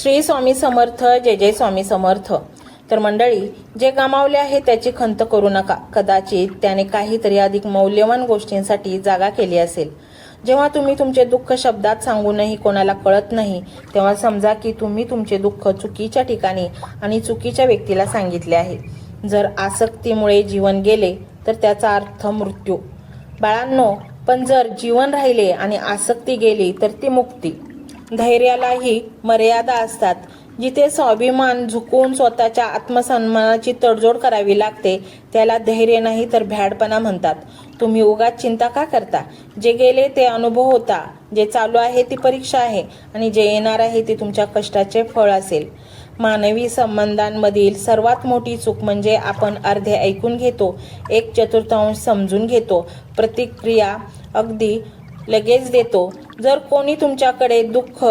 श्री स्वामी समर्थ. जय जय स्वामी समर्थ. तर मंडळी, जे गमावले आहे त्याची खंत करू नका. कदाचित त्याने काहीतरी अधिक मौल्यवान गोष्टींसाठी जागा केली असेल. जेव्हा तुम्ही तुमचे दुःख शब्दात सांगूनही कोणाला कळत नाही, तेव्हा समजा की तुम्ही तुमचे दुःख चुकीच्या ठिकाणी आणि चुकीच्या व्यक्तीला सांगितले आहे. जर आसक्तीमुळे जीवन गेले तर त्याचा अर्थ मृत्यू, बाळांनो. पण जर जीवन राहिले आणि आसक्ती गेली तर ती मुक्ती. धैर्यालाही मर्यादा असतात. जिथे स्वाभिमान झुकून स्वतःच्या आत्मसन्मानाची तडजोड करावी लागते त्याला धैर्य नाही तर भ्याडपणा म्हणतात. तुम्ही उगाच चिंता का करता? जे गेले ते अनुभव होता, जे चालू आहे ती परीक्षा आहे आणि जे येणार आहे ते तुमच्या कष्टाचे फळ असेल. मानवी संबंधांमधील सर्वात मोठी चूक म्हणजे आपण अर्धे ऐकून घेतो, 1/4 समजून घेतो, प्रतिक्रिया अगदी लगेच देतो. जर कोणी तुमच्याकडे दुःख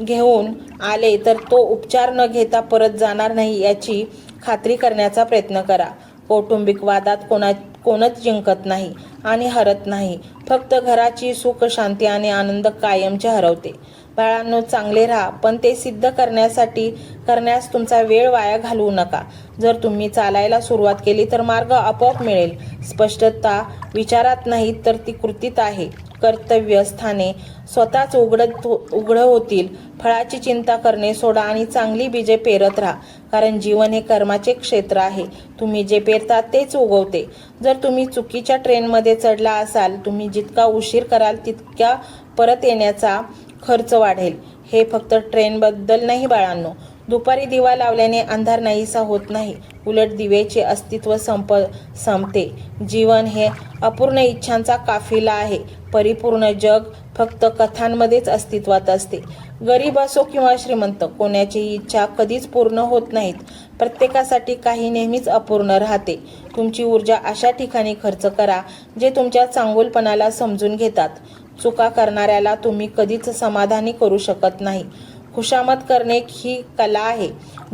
घेऊन आले तर तो उपचार न घेता परत जाणार नाही याची खात्री करण्याचा प्रयत्न करा. कौटुंबिक वादात कोणच जिंकत नाही आणि हरत नाही. फक्त घराची सुख शांती आणि आनंद कायमचे हरवते. बाळांनो, चांगले राहा, पण ते सिद्ध करण्यास तुमचा वेळ वाया घालवू नका. जर तुम्ही चालायला सुरुवात केली तर मार्ग आपोआप मिळेल. स्पष्टता विचारात नाही तर ती कृतीत आहे. कर्तव्य स्थाने स्वतःच उघड होतील. फळाची चिंता करणे सोडा आणि चांगली बीजे पेरत राहा, कारण जीवन हे कर्माचे क्षेत्र आहे. तुम्ही जे पेरता तेच उगवते. जर तुम्ही चुकीच्या ट्रेनमध्ये चढला असाल, तुम्ही जितका उशीर कराल तितक्या परत येण्याचा खर्च वाढेल. हे फक्त ट्रेनबद्दल नाही बाळांनो. दुपारी दिवा लावल्याने अंधार नाहीसा होत नाही, उलट दिवेचे अस्तित्व संपते. जीवन हे अपूर्ण इच्छांचा काफिला आहे. परिपूर्ण जग फक्त कथांमध्येच अस्तित्वात असते. गरीब असो किंवा श्रीमंत, कोणाचीही इच्छा कधीच पूर्ण होत नाहीत. प्रत्येकासाठी काही नेहमीच अपूर्ण राहते. तुमची ऊर्जा अशा ठिकाणी खर्च करा जे तुमच्या चांगुलपणाला समजून घेतात. चुका करणाऱ्याला तुम्ही कधीच समाधानी करू शकत नाही. खुशामत करणे ही कला आहे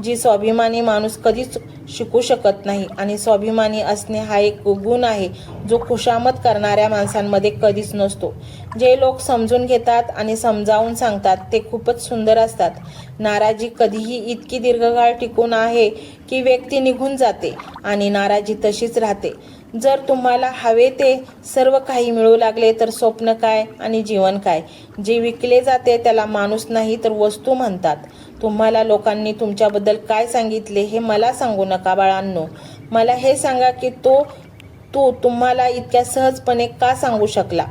जी स्वाभिमानी माणूस कधीच शिकू शकत नाही, आणि स्वाभिमानी असणे हा एक गुण आहे जो खुशामत करणाऱ्या माणसांमध्ये कधीच नसतो. जे लोक समजून घेतात आणि समजावून सांगतात ते खूपच सुंदर असतात. नाराजी कधीही इतकी दीर्घकाळ टिकून आहे की व्यक्ती निघून जाते आणि नाराजी तशीच राहते. जर तुम्हाला हवे ते सर्व काही मिळू लागले तर स्वप्न काय आणि जीवन काय? जे विकले जाते त्याला माणूस नाही तर वस्तू म्हणतात. तुम्हाला लोकांनी तुमच्याबद्दल काय सांगितले हे मला सांगू नका बाळांनो. मला हे सांगा की तू तुम्हाला इतक्या सहजपणे का सांगू शकला?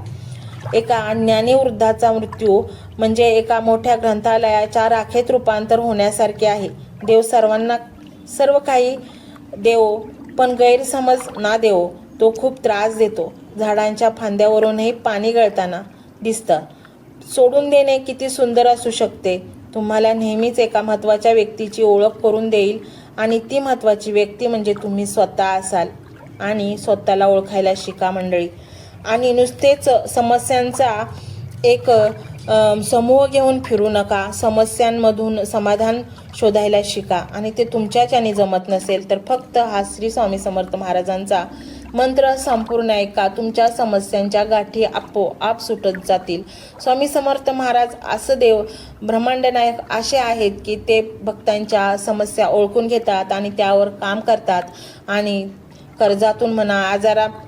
एका ज्ञानी वृद्धाचा मृत्यू म्हणजे एका मोठ्या ग्रंथालयाच्या राखेत रूपांतर होण्यासारखे आहे. देव सर्वांना सर्व काही देवो, पण गैरसमज ना देवो. तो खूप त्रास देतो. झाडांच्या फांद्यावरूनही पाणी गळताना दिसतं. सोडून देणे किती सुंदर असू शकते. तुम्हाला नेहमीच एका महत्त्वाच्या व्यक्तीची ओळख करून देईल, आणि ती महत्त्वाची व्यक्ती म्हणजे तुम्ही स्वतः असाल. आणि स्वतःला ओळखायला शिका मंडळी. आणि नुसतेच समस्यांचा एक समूह घेऊन फिरू नका. समस्यांमधून समाधान शोधायला शिका. आणि ते तुमच्याच्याने जमत नसेल तर फक्त हा श्री स्वामी समर्थ महाराजांचा मंत्र संपूर्ण ऐका. तुमच्या समस्यांच्या गाठी आपोआप सुटत जातील. स्वामी समर्थ महाराज असं देव, ब्रह्मांड नायक असे आहेत की ते भक्तांच्या समस्या ओळखून घेतात आणि त्यावर काम करतात. आणि कर्जातून म्हणा,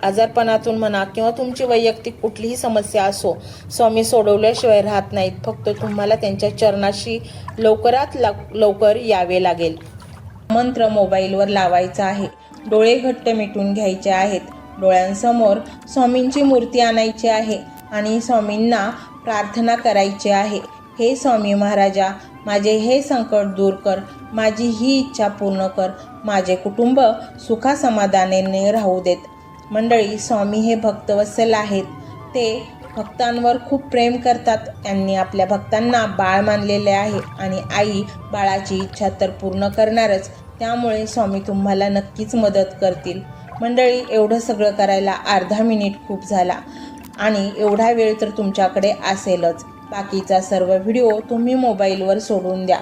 आजारपणातून म्हणा, किंवा तुमची वैयक्तिक कुठलीही समस्या असो, स्वामी सोडवल्याशिवाय राहत नाहीत. फक्त तुम्हाला त्यांच्या चरणाशी लवकरात लवकर यावे लागेल. मंत्र मोबाईलवर लावायचा आहे. डोळे घट्ट मिटून घ्यायचे आहेत. डोळ्यांसमोर स्वामींची मूर्ती आणायची आहे आणि स्वामींना प्रार्थना करायची आहे. हे स्वामी महाराजा, माझे हे संकट दूर कर, माझी ही इच्छा पूर्ण कर, माझे कुटुंब सुखासमाधानाने राहू देत. मंडळी, स्वामी हे भक्तवत्सल आहेत. ते भक्तांवर खूप प्रेम करतात. त्यांनी आपल्या भक्तांना बाळ मानलेले आहे आणि आई बाळाची इच्छा तर पूर्ण करणारच. त्यामुळे स्वामी तुम्हाला नक्कीच मदत करतील. मंडळी, एवढं सगळं करायला अर्धा मिनिट खूप झाला, आणि एवढा वेळ तर तुमच्याकडे असेलच. बाकीचा सर्व व्हिडिओ तुम्ही मोबाईलवर सोडून द्या.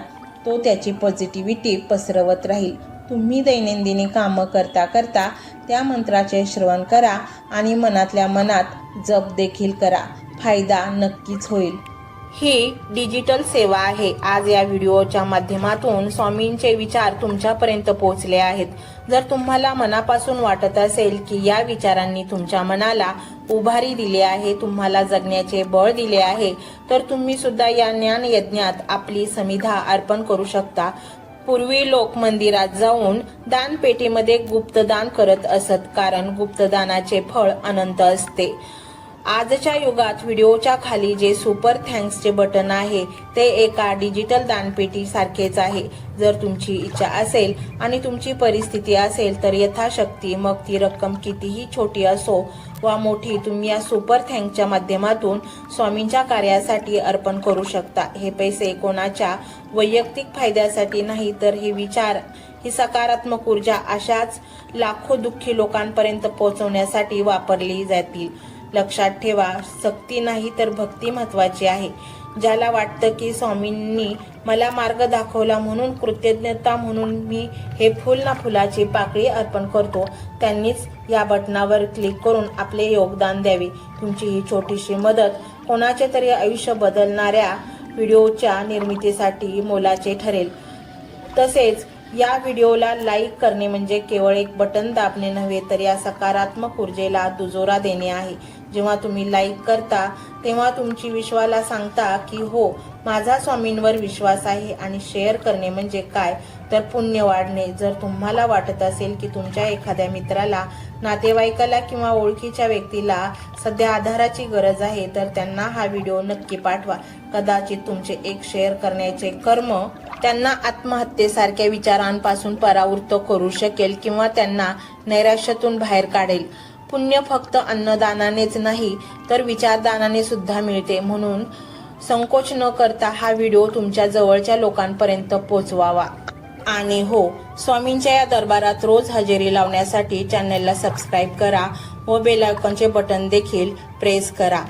तो त्याची पॉझिटिव्हिटी पसरवत राहील. तुम्ही दैनंदिनी कामं करता करता त्या मंत्राचे श्रवण करा आणि मनातल्या मनात जप देखील करा. फायदा नक्कीच होईल. ही डिजिटल सेवा आहे। आज या व्हिडिओच्या माध्यमातून स्वामींचे विचार तुमच्यापर्यंत पोहोचले आहेत। जर तुम्हाला मनापासून वाटत असेल की या विचारांनी तुमच्या मनाला उभारी दिली आहे, तुम्हाला जगण्याचे बळ दिले आहे, तर तुम्ही सुद्धा या ज्ञान यज्ञात आपली समिधा अर्पण करू शकता। पूर्वी लोक मंदिरात जाऊन दानपेटीमध्ये गुप्तदान करत असत, कारण गुप्तदानाचे फळ अनंत असते। आजच्या युगात व्हिडिओच्या खाली जे सुपर थँक्सचे बटन आहे ते एका डिजिटल दानपेटी सारखेच आहे। जर तुमची इच्छा असेल आणि तुमची परिस्थिती असेल तर यथाशक्ती, मग ती रक्कम कितीही छोटी असो वा मोठी, तुम्ही या सुपर थँक्सच्या माध्यमातून स्वामींच्या कार्यासाठी अर्पण करू शकता। हे पैसे कोणाच्या वैयक्तिक फायद्यासाठी नाही, तर हे विचार, ही सकारात्मक ऊर्जा अशाच लाखो दुःखी लोकांपर्यंत पोहोचवण्यासाठी वापरली जातील। लक्षात ठेवा, सक्ती नाही तर भक्ती महत्वाची आहे। ज्याला वाटतं की स्वामींनी मला मार्ग दाखवला म्हणून कृतज्ञता म्हणून मी हे फुल ना फुलाची पाकळी अर्पण करतो, त्यांनीच या बटनावर क्लिक करून आपले योगदान द्यावे। तुमची ही छोटीशी मदत कोणाचे तरी आयुष्य बदलणाऱ्या व्हिडिओच्या निर्मितीसाठी मोलाचे ठरेल। तसेच या व्हिडिओला लाईक करणे म्हणजे केवळ एक बटन दाबणे नव्हे, तर या सकारात्मक ऊर्जेला दुजोरा देणे आहे। जेव्हा तुम्ही लाईक करता तेव्हा तुमची विश्वाला सांगता की हो, माझा स्वामींवर विश्वास आहे। आणि शेअर करणे म्हणजे काय, तर पुण्य वाढणे। जर तुम्हाला वाटत असेल की तुमच्या एखाद्या मित्राला, नातेवाईकाला किंवा ओळखीच्या व्यक्तीला सध्या आधाराची गरज आहे, तर त्यांना हा व्हिडिओ नक्की पाठवा। कदाचित तुमचे एक शेअर करण्याचे कर्म त्यांना आत्महत्येसारख्या विचारांपासून परावृत्त करू शकेल किंवा त्यांना नैराश्यातून बाहेर काढेल। पुण्य फक्त अन्नदानानेच नाही, तर विचारदानाने सुद्धा मिळते। म्हणून संकोच न करता हा व्हिडिओ तुमच्या जवळच्या लोकांपर्यंत पोहोचवावा। आणि हो, स्वामींच्या या दरबारात रोज हजेरी लावण्यासाठी चॅनलला सबस्क्राईब करा व बेल आयकॉनचे बटन देखील प्रेस करा।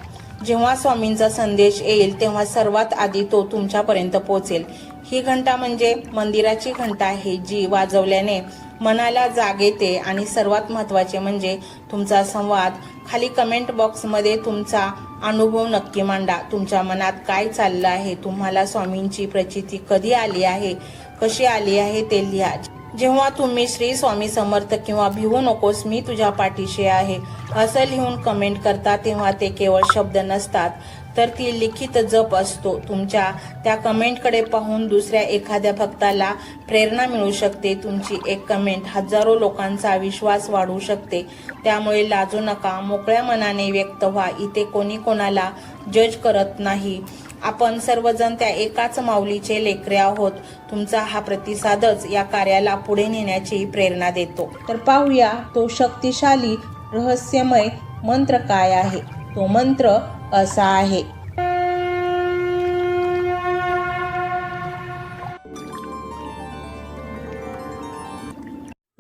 जेव्हा स्वामींचा संदेश येईल तेव्हा सर्वात आधी तो तुमच्यापर्यंत पोहोचेल। ही घंटा म्हणजे मंदिराची घंटा आहे, जी वाजवल्याने मनाला जाग येते। आणि सर्वात महत्त्वाचे म्हणजे तुमचा संवाद। खाली कमेंट बॉक्समध्ये तुमचा अनुभव नक्की मांडा। तुमच्या मनात काय चाललं आहे, तुम्हाला स्वामींची प्रचिती कधी आली आहे, कशी आली आहे ते लिहा। जेव्हा तुम्ही श्री स्वामी समर्थ किंवा भिवू नकोस मी तुझ्या पाठीशी आहे असं लिहून कमेंट करता, तेव्हा ते केवळ शब्द नसतात, तर ती लिखित जप असतो। तुमच्या त्या कमेंटकडे पाहून दुसऱ्या एखाद्या भक्ताला प्रेरणा मिळू शकते। तुमची एक कमेंट हजारो लोकांचा विश्वास वाढवू शकते। त्यामुळे लाजू नका, मोकळ्या मनाने व्यक्त व्हा। इथे कोणी कोणाला जज करत नाही, आपण सर्वजण त्या एकाच माऊलीचे लेकरे आहोत। तुमचा हा प्रतिसादच या कार्याला पुढे नेण्याची प्रेरणा देतो। तर पाहूया तो शक्तिशाली रहस्यमय मंत्र काय आहे। तो मंत्र असा आहे,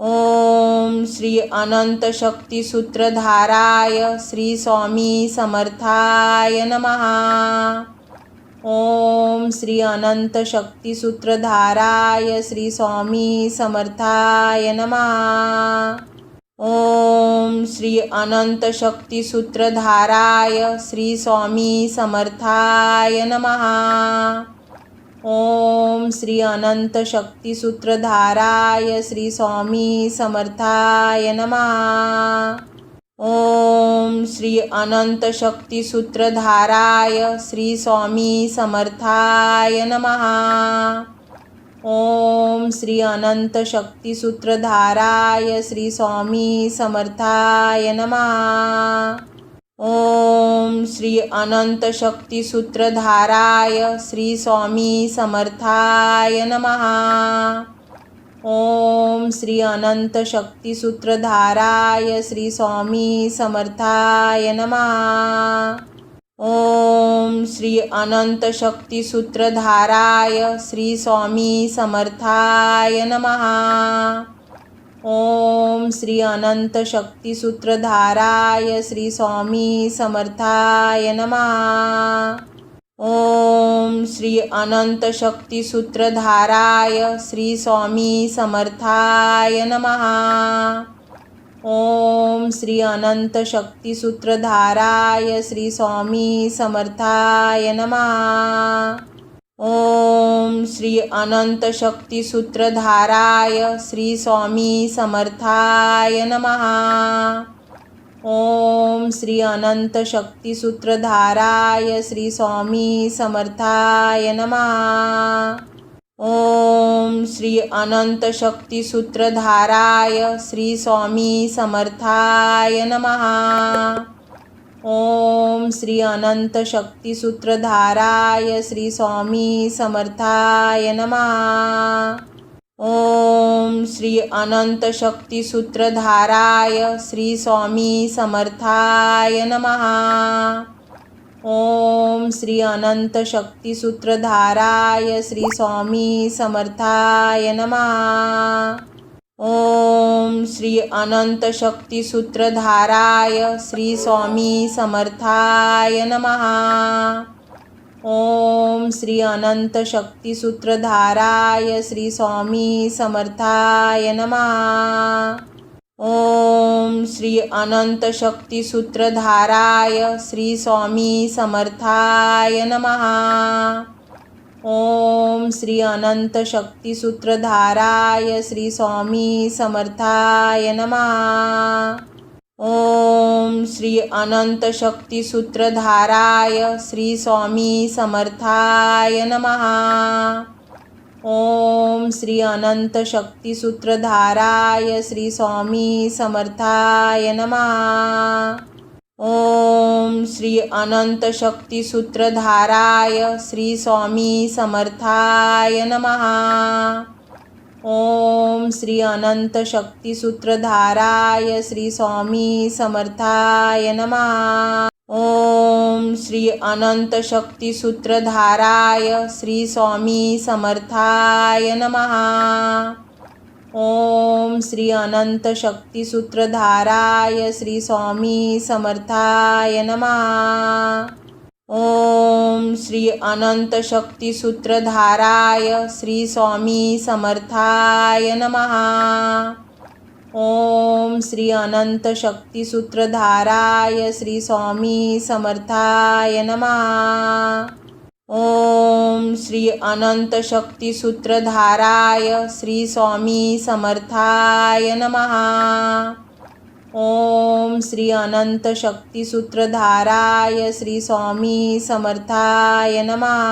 ओम श्री अनंत शक्ती सूत्रधाराय श्री स्वामी समर्थाय नमः। ओम श्री अनंत शक्ती सूत्रधाराय श्री स्वामी समर्थाय नमः। ओम श्री अनंत शक्ती सूत्रधाराय श्री स्वामी समर्थाय नमः। ओम श्री अनंत शक्ती सूत्रधाराय श्री स्वामी समर्थाय नमः। ओम श्री अनंत शक्ती सूत्रधाराय श्री स्वामी समर्थाय नमः। ओम श्री अनंत शक्ती सूत्रधाराय श्री स्वामी समर्थाय नमः। ओम श्री अनंत शक्ती सूत्रधाराय श्री स्वामी समर्थाय नमः। ओम श्री अनंत शक्ती सूत्रधाराय श्री स्वामी समर्थाय नमः। ओम श्री अनंत शक्ती सूत्रधाराय श्री स्वामी समर्थाय नमः। ओम श्री अनंत शक्ती सूत्रधाराय श्री स्वामी समर्थाय नमः। ओम श्री अनंत शक्ती सूत्रधाराय श्री स्वामी समर्थाय नमः। ओम श्री अनंत शक्ती सूत्रधाराय श्री स्वामी समर्थाय नमः। ओम श्री अनंत शक्ती सूत्रधाराय श्री स्वामी समर्थाय नमः। ओम श्री अनंत शक्ती सूत्रधाराय श्री स्वामी समर्थाय नमः। ओम श्री अनंत शक्ती सूत्रधाराय श्री स्वामी समर्थाय नमः। ओम श्री अनंत शक्ती सूत्रधाराय श्री स्वामी समर्थाय नमः। ओम श्री अनंत शक्ती सूत्रधाराय श्री स्वामी समर्थाय नमः। ओम श्री अनंत शक्ती सूत्रधाराय श्री स्वामी समर्थाय नमः। ओम श्री अनंत शक्ती सूत्रधाराय श्री स्वामी समर्थाय नमः। ओम श्री अनंत शक्ती सूत्रधाराय श्री स्वामी समर्थाय नमः। ओम श्री अनंत शक्ती सूत्रधाराय श्री स्वामी समर्थाय नमः। ओम श्री अनंत शक्ती सूत्रधाराय श्री स्वामी समर्थाय नमः। ओम श्री अनंत शक्ती सूत्रधाराय श्री स्वामी समर्थाय नमः। ओम श्री अनंत शक्ती सूत्रधाराय श्री स्वामी समर्थाय नमः। ओम श्री अनंत शक्ती सूत्रधाराय श्री स्वामी समर्थाय नमः। ओम श्री अनंत शक्ती सूत्रधाराय श्री स्वामी समर्थाय नमः। ओम श्री अनंत शक्ती सूत्रधाराय श्री स्वामी समर्थाय नमः। ओम श्री अनंत शक्ती सूत्रधाराय श्री स्वामी समर्थाय नमः। ओम श्री अनंत शक्ती सूत्रधाराय श्री स्वामी समर्थाय नमः। ओम श्री अनंत शक्ती सूत्रधाराय श्री स्वामी समर्थाय नमः। ओम श्री अनंत शक्ती सूत्रधाराय श्री स्वामी समर्थाय नमः। ओम श्री अनंत शक्ती सूत्रधाराय श्री स्वामी समर्थाय नमः।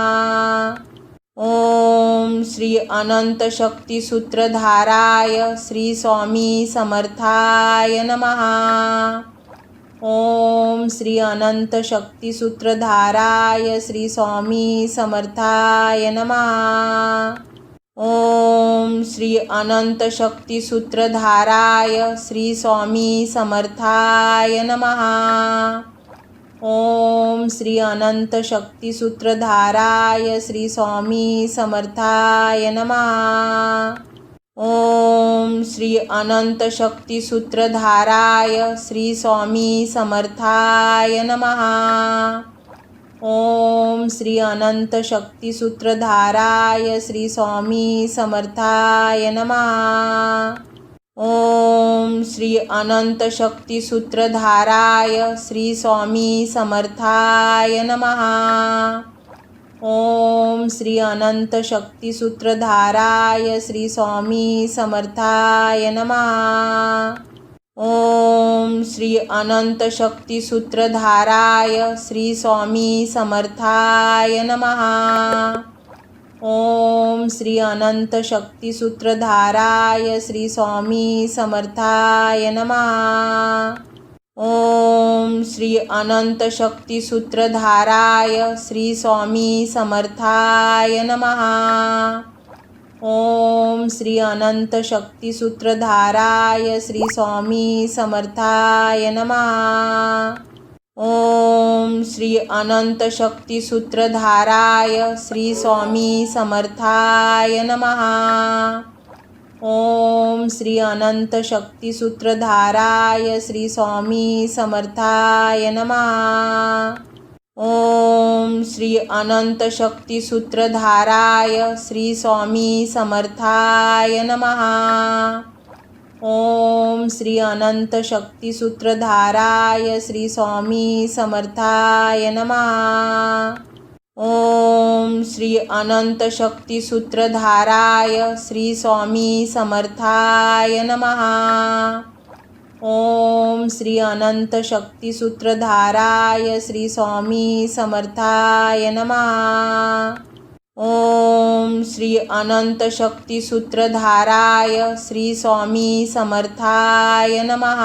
ओम श्री अनंत शक्ती सूत्रधाराय श्री स्वामी समर्थाय नमः। ओम श्री अनंत शक्ती सूत्रधाराय श्री स्वामी समर्थाय नमः। ओम श्री अनंत शक्ती सूत्रधाराय श्री स्वामी समर्थाय नमः। ओम श्री अनंत शक्ती सूत्रधाराय श्री स्वामी समर्थाय नमः। ओम श्री अनंत शक्ती सूत्रधाराय श्री स्वामी समर्थाय नमः। ओम श्री अनंत शक्ती सूत्रधाराय श्री स्वामी समर्थाय नमः। ओम श्री अनंत शक्ती सूत्रधाराय श्री स्वामी समर्थाय नमः। ओम श्री अनंत शक्ती सूत्रधाराय श्री स्वामी समर्थाय नमः। ओम श्री अनंत शक्ती सूत्रधाराय श्री स्वामी समर्थाय नमः। ओम श्री अनंत शक्ती सूत्रधाराय श्री स्वामी समर्थाय नमः। ओम श्री अनंत शक्ती सूत्रधाराय श्री स्वामी समर्थाय नमः। ओम श्री अनंत शक्ती सूत्रधाराय श्री स्वामी समर्थाय नमः। ओम श्री अनंत शक्ती सूत्रधाराय श्री स्वामी समर्थाय नमः। ओम श्री अनंत शक्ती सूत्रधाराय श्री स्वामी समर्थाय नमः। ओम श्री अनंत शक्ती सूत्रधाराय श्री स्वामी समर्थाय नमः। ओम श्री अनंत शक्ती सूत्रधाराय श्री स्वामी समर्थाय नमः। ओम श्री अनंत शक्ती सूत्रधाराय श्री स्वामी समर्थाय नमः। ओम श्री अनंत शक्ती सूत्रधाराय श्री स्वामी समर्थाय नमः। ओम श्री अनंत शक्ती सूत्रधाराय श्री स्वामी समर्थाय नमः।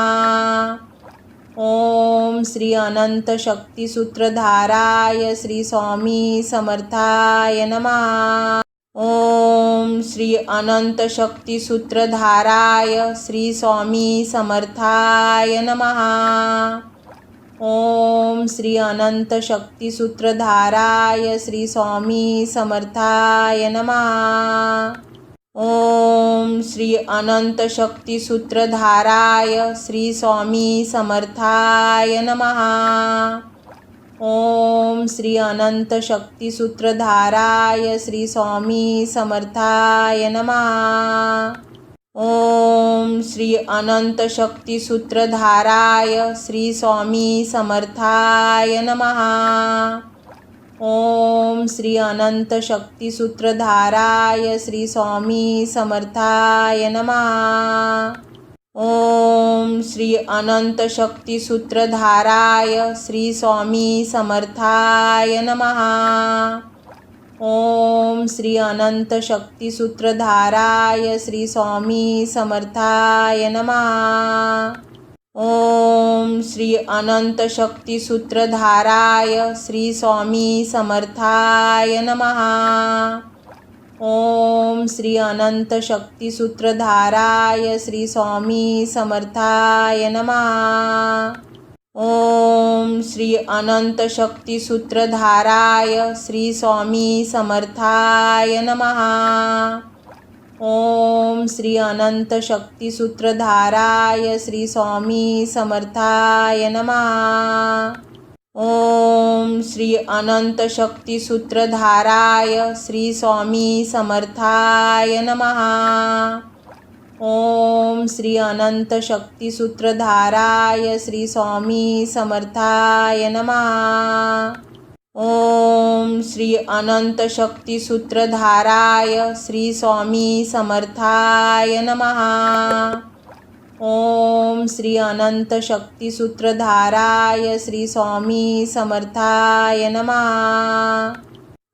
ओम श्री अनंत शक्ती सूत्रधाराय श्री स्वामी समर्थाय नमः। ओम श्री अनंत शक्ती सूत्रधाराय श्री स्वामी समर्थाय नमः। ओम श्री अनंत शक्ती सूत्रधाराय श्री स्वामी समर्थाय नमः। ओम श्री अनंत शक्ती सूत्रधाराय श्री स्वामी समर्थाय नमः। ओम श्री अनंत शक्ती सूत्रधाराय श्री स्वामी समर्थाय नमः। ओम श्री अनंत शक्ती सूत्रधाराय श्री स्वामी समर्थाय नमः। ओम श्री अनंत शक्ती सूत्रधाराय श्री स्वामी समर्थाय नमः। ओम श्री अनंत शक्ती सूत्रधाराय श्री स्वामी समर्थाय नमः। ओम श्री अनंत शक्ती सूत्रधाराय श्री स्वामी समर्थाय नमः। ओम श्री अनंत शक्ती सूत्रधाराय श्री स्वामी समर्थाय नमः। ओम श्री अनंत शक्ती सूत्रधाराय श्री स्वामी समर्थाय नमः। ओम श्री अनंत शक्ती सूत्रधाराय श्री स्वामी समर्थाय नमः। ओम श्री अनंत शक्ती सूत्रधाराय श्री स्वामी समर्थाय नमः। ओम श्री अनंत शक्ती सूत्रधाराय श्री स्वामी समर्थाय नमः। ओम श्री अनंत शक्ती सूत्रधाराय श्री स्वामी समर्थाय नमः। ओम श्री अनंत शक्ती सूत्रधाराय श्री स्वामी समर्थाय नमः। ओम श्री अनंत शक्ती सूत्रधाराय श्री स्वामी समर्थाय नमः।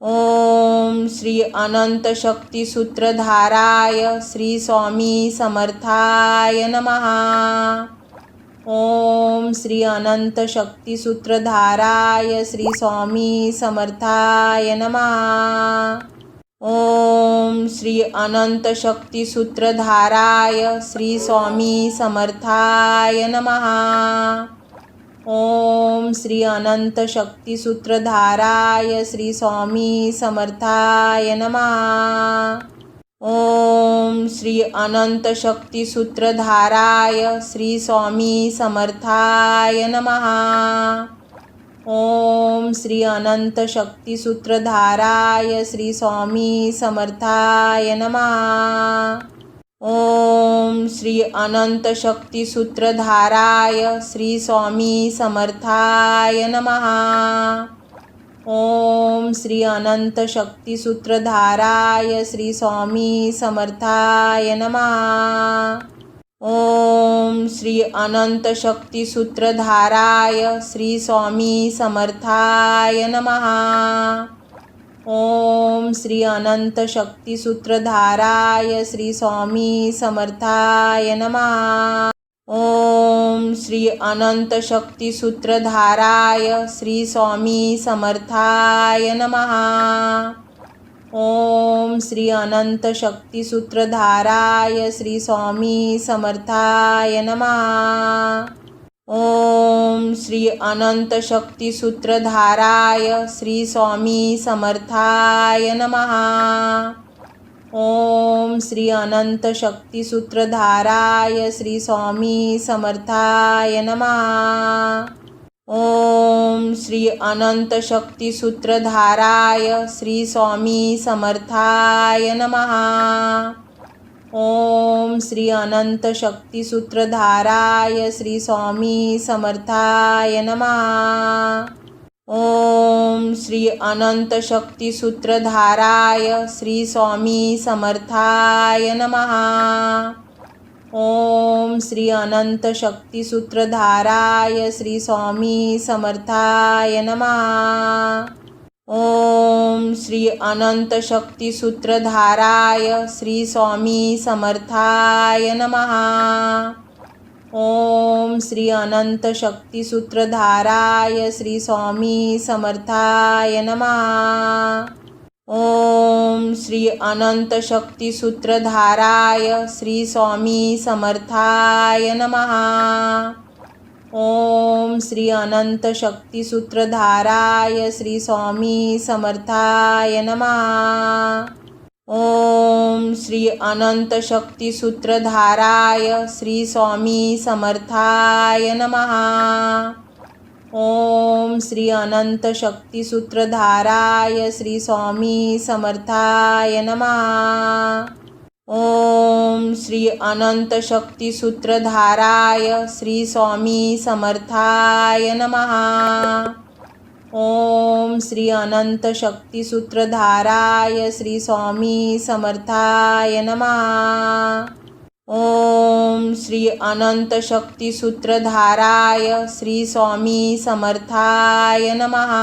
ओम श्री अनंत शक्ती सूत्रधाराय श्री स्वामी समर्थाय नमः। ओम श्री अनंत शक्ती सूत्रधाराय श्री स्वामी समर्थाय नमः। ओम श्री अनंत शक्ती सूत्रधाराय श्री स्वामी समर्थाय नमः। ओम श्री अनंत शक्ती सूत्रधाराय श्री स्वामी समर्थाय नमः। ओम श्री अनंत शक्ती सूत्रधाराय श्री स्वामी समर्थाय नमः। ओम श्री अनंत शक्ती सूत्रधाराय श्री स्वामी समर्थाय नमः। ओम श्री अनंत शक्ती सूत्रधाराय श्री स्वामी समर्थाय नमः। ओम श्री अनंत शक्ती सूत्रधाराय श्री स्वामी समर्थाय नमः। ओम श्री अनंत शक्ती सूत्रधाराय श्री स्वामी समर्थाय नमः। ओम श्री अनंत शक्ती सूत्रधाराय श्री स्वामी समर्थाय नमः। ओम श्री अनंत शक्ती सूत्रधाराय श्री स्वामी समर्थाय नमः। ओम श्री अनंत शक्ती सूत्रधाराय श्री स्वामी समर्थाय नमः। ओम श्री अनंत शक्ती सूत्रधाराय श्री स्वामी समर्थाय नमः। ओम श्री अनंत शक्ती सूत्रधाराय श्री स्वामी समर्थाय नमः। ओम श्री अनंत शक्ती सूत्रधाराय श्री स्वामी समर्थाय नमः। ओम श्री अनंत शक्ती सूत्रधाराय श्री स्वामी समर्थाय नमः। ओम श्री अनंत शक्ती सूत्रधाराय श्री स्वामी समर्थाय नमः। ओम श्री अनंत शक्ती सूत्रधाराय श्री स्वामी समर्थाय नमः। ओम श्री अनंत शक्ती सूत्रधाराय श्री स्वामी समर्थाय नमः। ओम श्री अनंत शक्ती सूत्रधाराय श्री स्वामी समर्थाय नमः। ओम श्री अनंत शक्ती सूत्रधाराय श्री स्वामी समर्थाय नमः। ओम श्री अनंत शक्ती सूत्रधाराय श्री स्वामी समर्थाय नमः। ओम श्री अनंत शक्ती सूत्रधाराय श्री स्वामी समर्थाय नमः। ओम श्री अनंत शक्ती सूत्रधाराय श्री स्वामी समर्थाय नमः। ओम श्री अनंत शक्ती सूत्रधाराय श्री स्वामी समर्थाय नमः। ओम श्री अनंत शक्ती सूत्रधाराय श्री स्वामी समर्थाय नमः। ओम श्री अनंत शक्ती सूत्रधाराय श्री स्वामी समर्थाय नमः।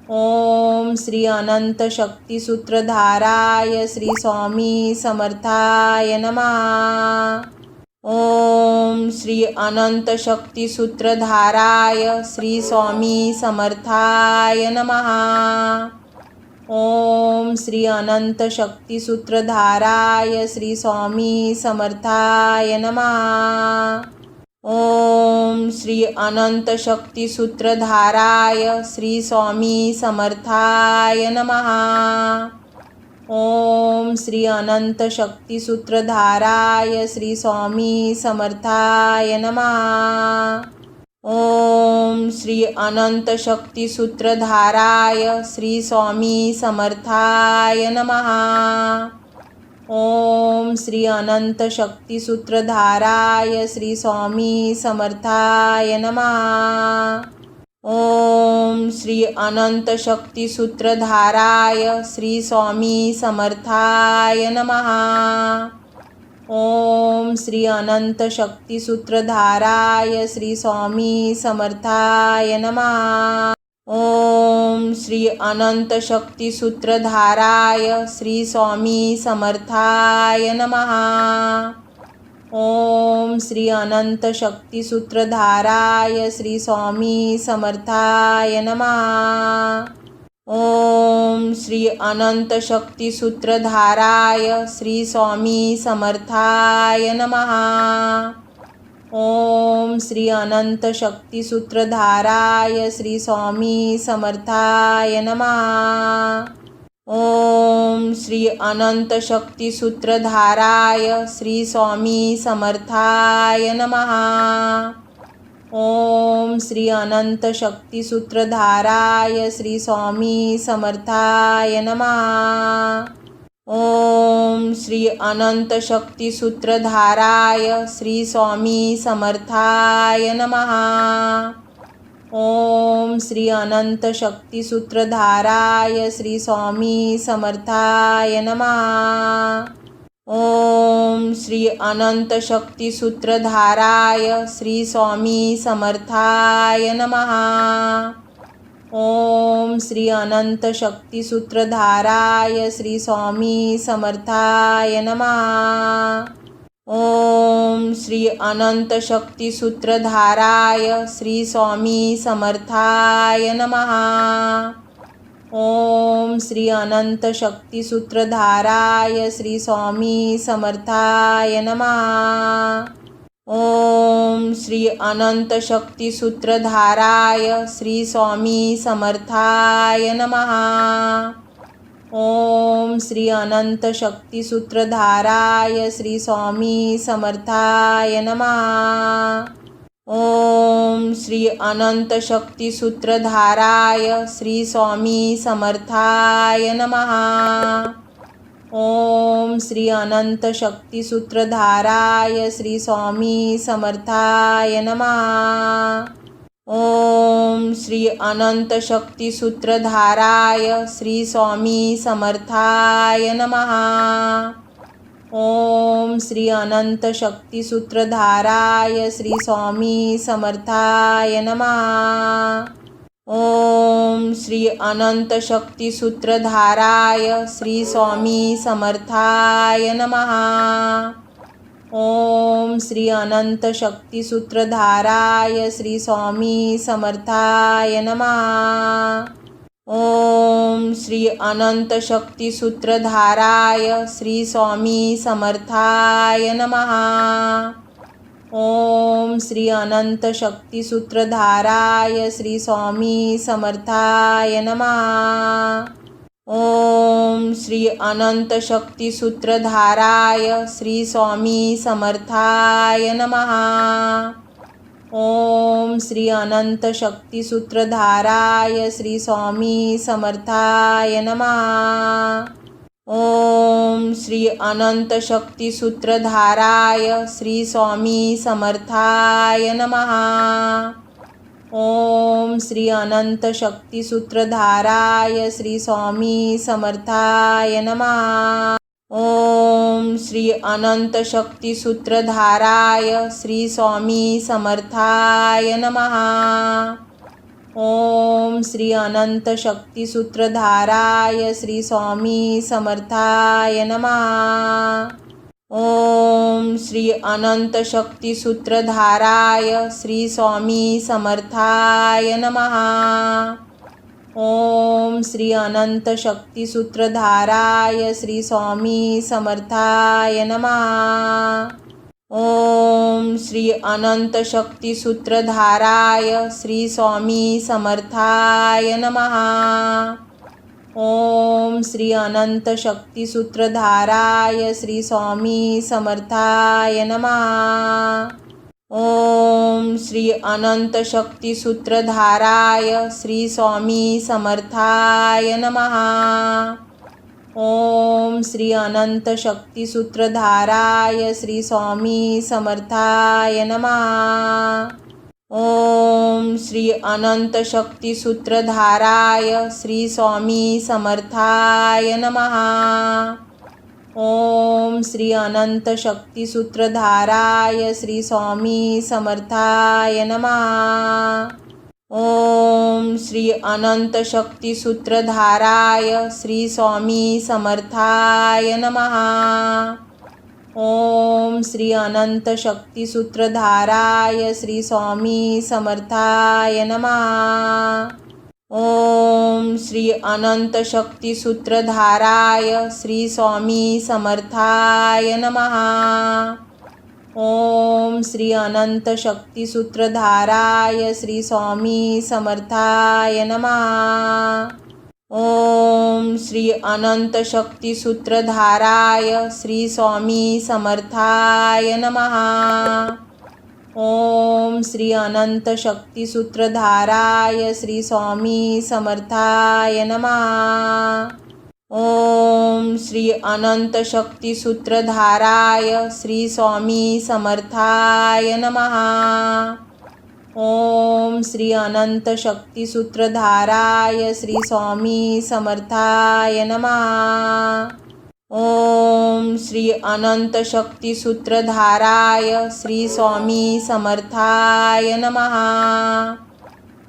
ओम श्री अनंत शक्ती सूत्रधाराय श्री स्वामी समर्थाय नमः। ओम श्री अनंत शक्ती सूत्रधाराय श्री स्वामी समर्थाय नमः। ओम श्री अनंत शक्ती सूत्रधाराय श्री स्वामी समर्थाय नमः। ओम श्री अनंत शक्ती सूत्रधाराय श्री स्वामी समर्थाय नमः। ओम श्री अनंत शक्ती सूत्रधाराय श्री स्वामी समर्थाय नमः। ओम श्री अनंत शक्ती सूत्रधाराय श्री स्वामी समर्थाय नमः। ओम श्री अनंत शक्ती सूत्रधाराय श्री स्वामी समर्थाय नमः। ओम श्री अनंत शक्ती सूत्रधाराय श्री स्वामी समर्थाय नमः। ओम श्री अनंत शक्ती सूत्रधाराय श्री स्वामी समर्थाय नमः। ओम श्री अनंत शक्ती सूत्रधाराय श्री स्वामी समर्थाय नमः। ओम श्री अनंत शक्ती सूत्रधाराय श्री स्वामी समर्थाय नमः। ओम श्री अनंत शक्ती सूत्रधाराय श्री स्वामी समर्थाय नमः। ओम श्री अनंत शक्ती सूत्रधाराय श्री स्वामी समर्थाय नमः। ओम श्री अनंत शक्ती सूत्रधाराय श्री स्वामी समर्थाय नमः। ओम श्री अनंत शक्ती सूत्रधाराय श्री स्वामी समर्थाय नमः। ओम श्री अनंत शक्ती सूत्रधाराय श्री स्वामी समर्थाय नमः। ओम श्री अनंत शक्ती सूत्रधाराय श्री स्वामी समर्थाय नमः। ओम श्री अनंत शक्ती सूत्रधाराय श्री स्वामी समर्थाय नमः। ओम श्री अनंत शक्ती सूत्रधाराय श्री स्वामी समर्थाय नमः। ओम श्री अनंत शक्ती सूत्रधाराय श्री स्वामी समर्थाय नमः। ओम श्री अनंत शक्ती सूत्रधाराय श्री स्वामी समर्थाय नमः। ओम श्री अनंत शक्ती सूत्रधाराय श्री स्वामी समर्थाय नमः। ओम श्री अनंत शक्ती सूत्रधाराय श्री स्वामी समर्थाय नमः। ओम श्री अनंत शक्ती सूत्रधाराय श्री स्वामी समर्थाय नमः। ओम श्री अनंत शक्ती सूत्रधाराय श्री स्वामी समर्थाय नमः। ओम श्री अनंत शक्ती सूत्रधाराय श्री स्वामी समर्थाय नमः। ओम श्री अनंत शक्ती सूत्रधाराय श्री स्वामी समर्थाय नमः। ओम श्री अनंत शक्ती सूत्रधाराय श्री स्वामी समर्थाय नमः। ओम श्री अनंत शक्ती सूत्रधाराय श्री स्वामी समर्थाय नमः। ओम श्री अनंत शक्ती सूत्रधाराय श्री स्वामी समर्थाय नमः। ओम श्री अनंत शक्ती सूत्रधाराय श्री स्वामी समर्थाय नमः। ओम श्री अनंत शक्ती सूत्रधाराय श्री स्वामी समर्थाय नमः। ओम श्री अनंत शक्ती सूत्रधाराय श्री स्वामी समर्थाय नमः। ओम श्री अनंत शक्ती सूत्रधाराय श्री स्वामी समर्थाय नमः। ओम श्री अनंत शक्ती सूत्रधाराय श्री स्वामी समर्थाय नमः। ओम श्री अनंत शक्ती सूत्रधाराय श्री स्वामी समर्थाय नमः। ओम श्री अनंत शक्ती सूत्रधाराय श्री स्वामी समर्थाय नमः। ओम श्री अनंत शक्ती सूत्रधाराय श्री स्वामी समर्थाय नमः। ओम श्री अनंत शक्ती सूत्रधाराय श्री स्वामी समर्थाय नमः। ओम श्री अनंत शक्ती सूत्रधाराय श्री स्वामी समर्थाय नमः। ओम श्री अनंत शक्ती सूत्रधाराय श्री स्वामी समर्थाय नमः। ओम श्री अनंत शक्ती सूत्रधाराय श्री स्वामी समर्थाय नमः। ओम श्री अनंत शक्ती सूत्रधाराय श्री स्वामी समर्थाय नमः। ओम श्री अनंत शक्ती सूत्रधाराय श्री स्वामी समर्थाय नमः। ओम श्री अनंत शक्ती सूत्रधाराय श्री स्वामी समर्थाय नमः। ओम श्री अनंत शक्ती सूत्रधाराय श्री स्वामी समर्थाय नमः। ओम श्री अनंत शक्ती सूत्रधाराय श्री स्वामी समर्थाय नमः। ओम श्री अनंत शक्ती सूत्रधाराय श्री स्वामी समर्थाय नमः। ओम श्री अनंत शक्ती सूत्रधाराय श्री स्वामी समर्थाय नमः। ओम श्री अनंत शक्ती सूत्रधाराय श्री स्वामी समर्थाय नमः। ओम श्री अनंत शक्ती सूत्रधाराय श्री स्वामी समर्थाय नमः। ओम श्री अनंत शक्ती सूत्रधाराय श्री स्वामी समर्थाय नमः। ओम श्री अनंत शक्ती सूत्रधाराय श्री स्वामी समर्थाय नमः। ओम श्री अनंत शक्ती सूत्रधाराय श्री स्वामी समर्थाय नमः।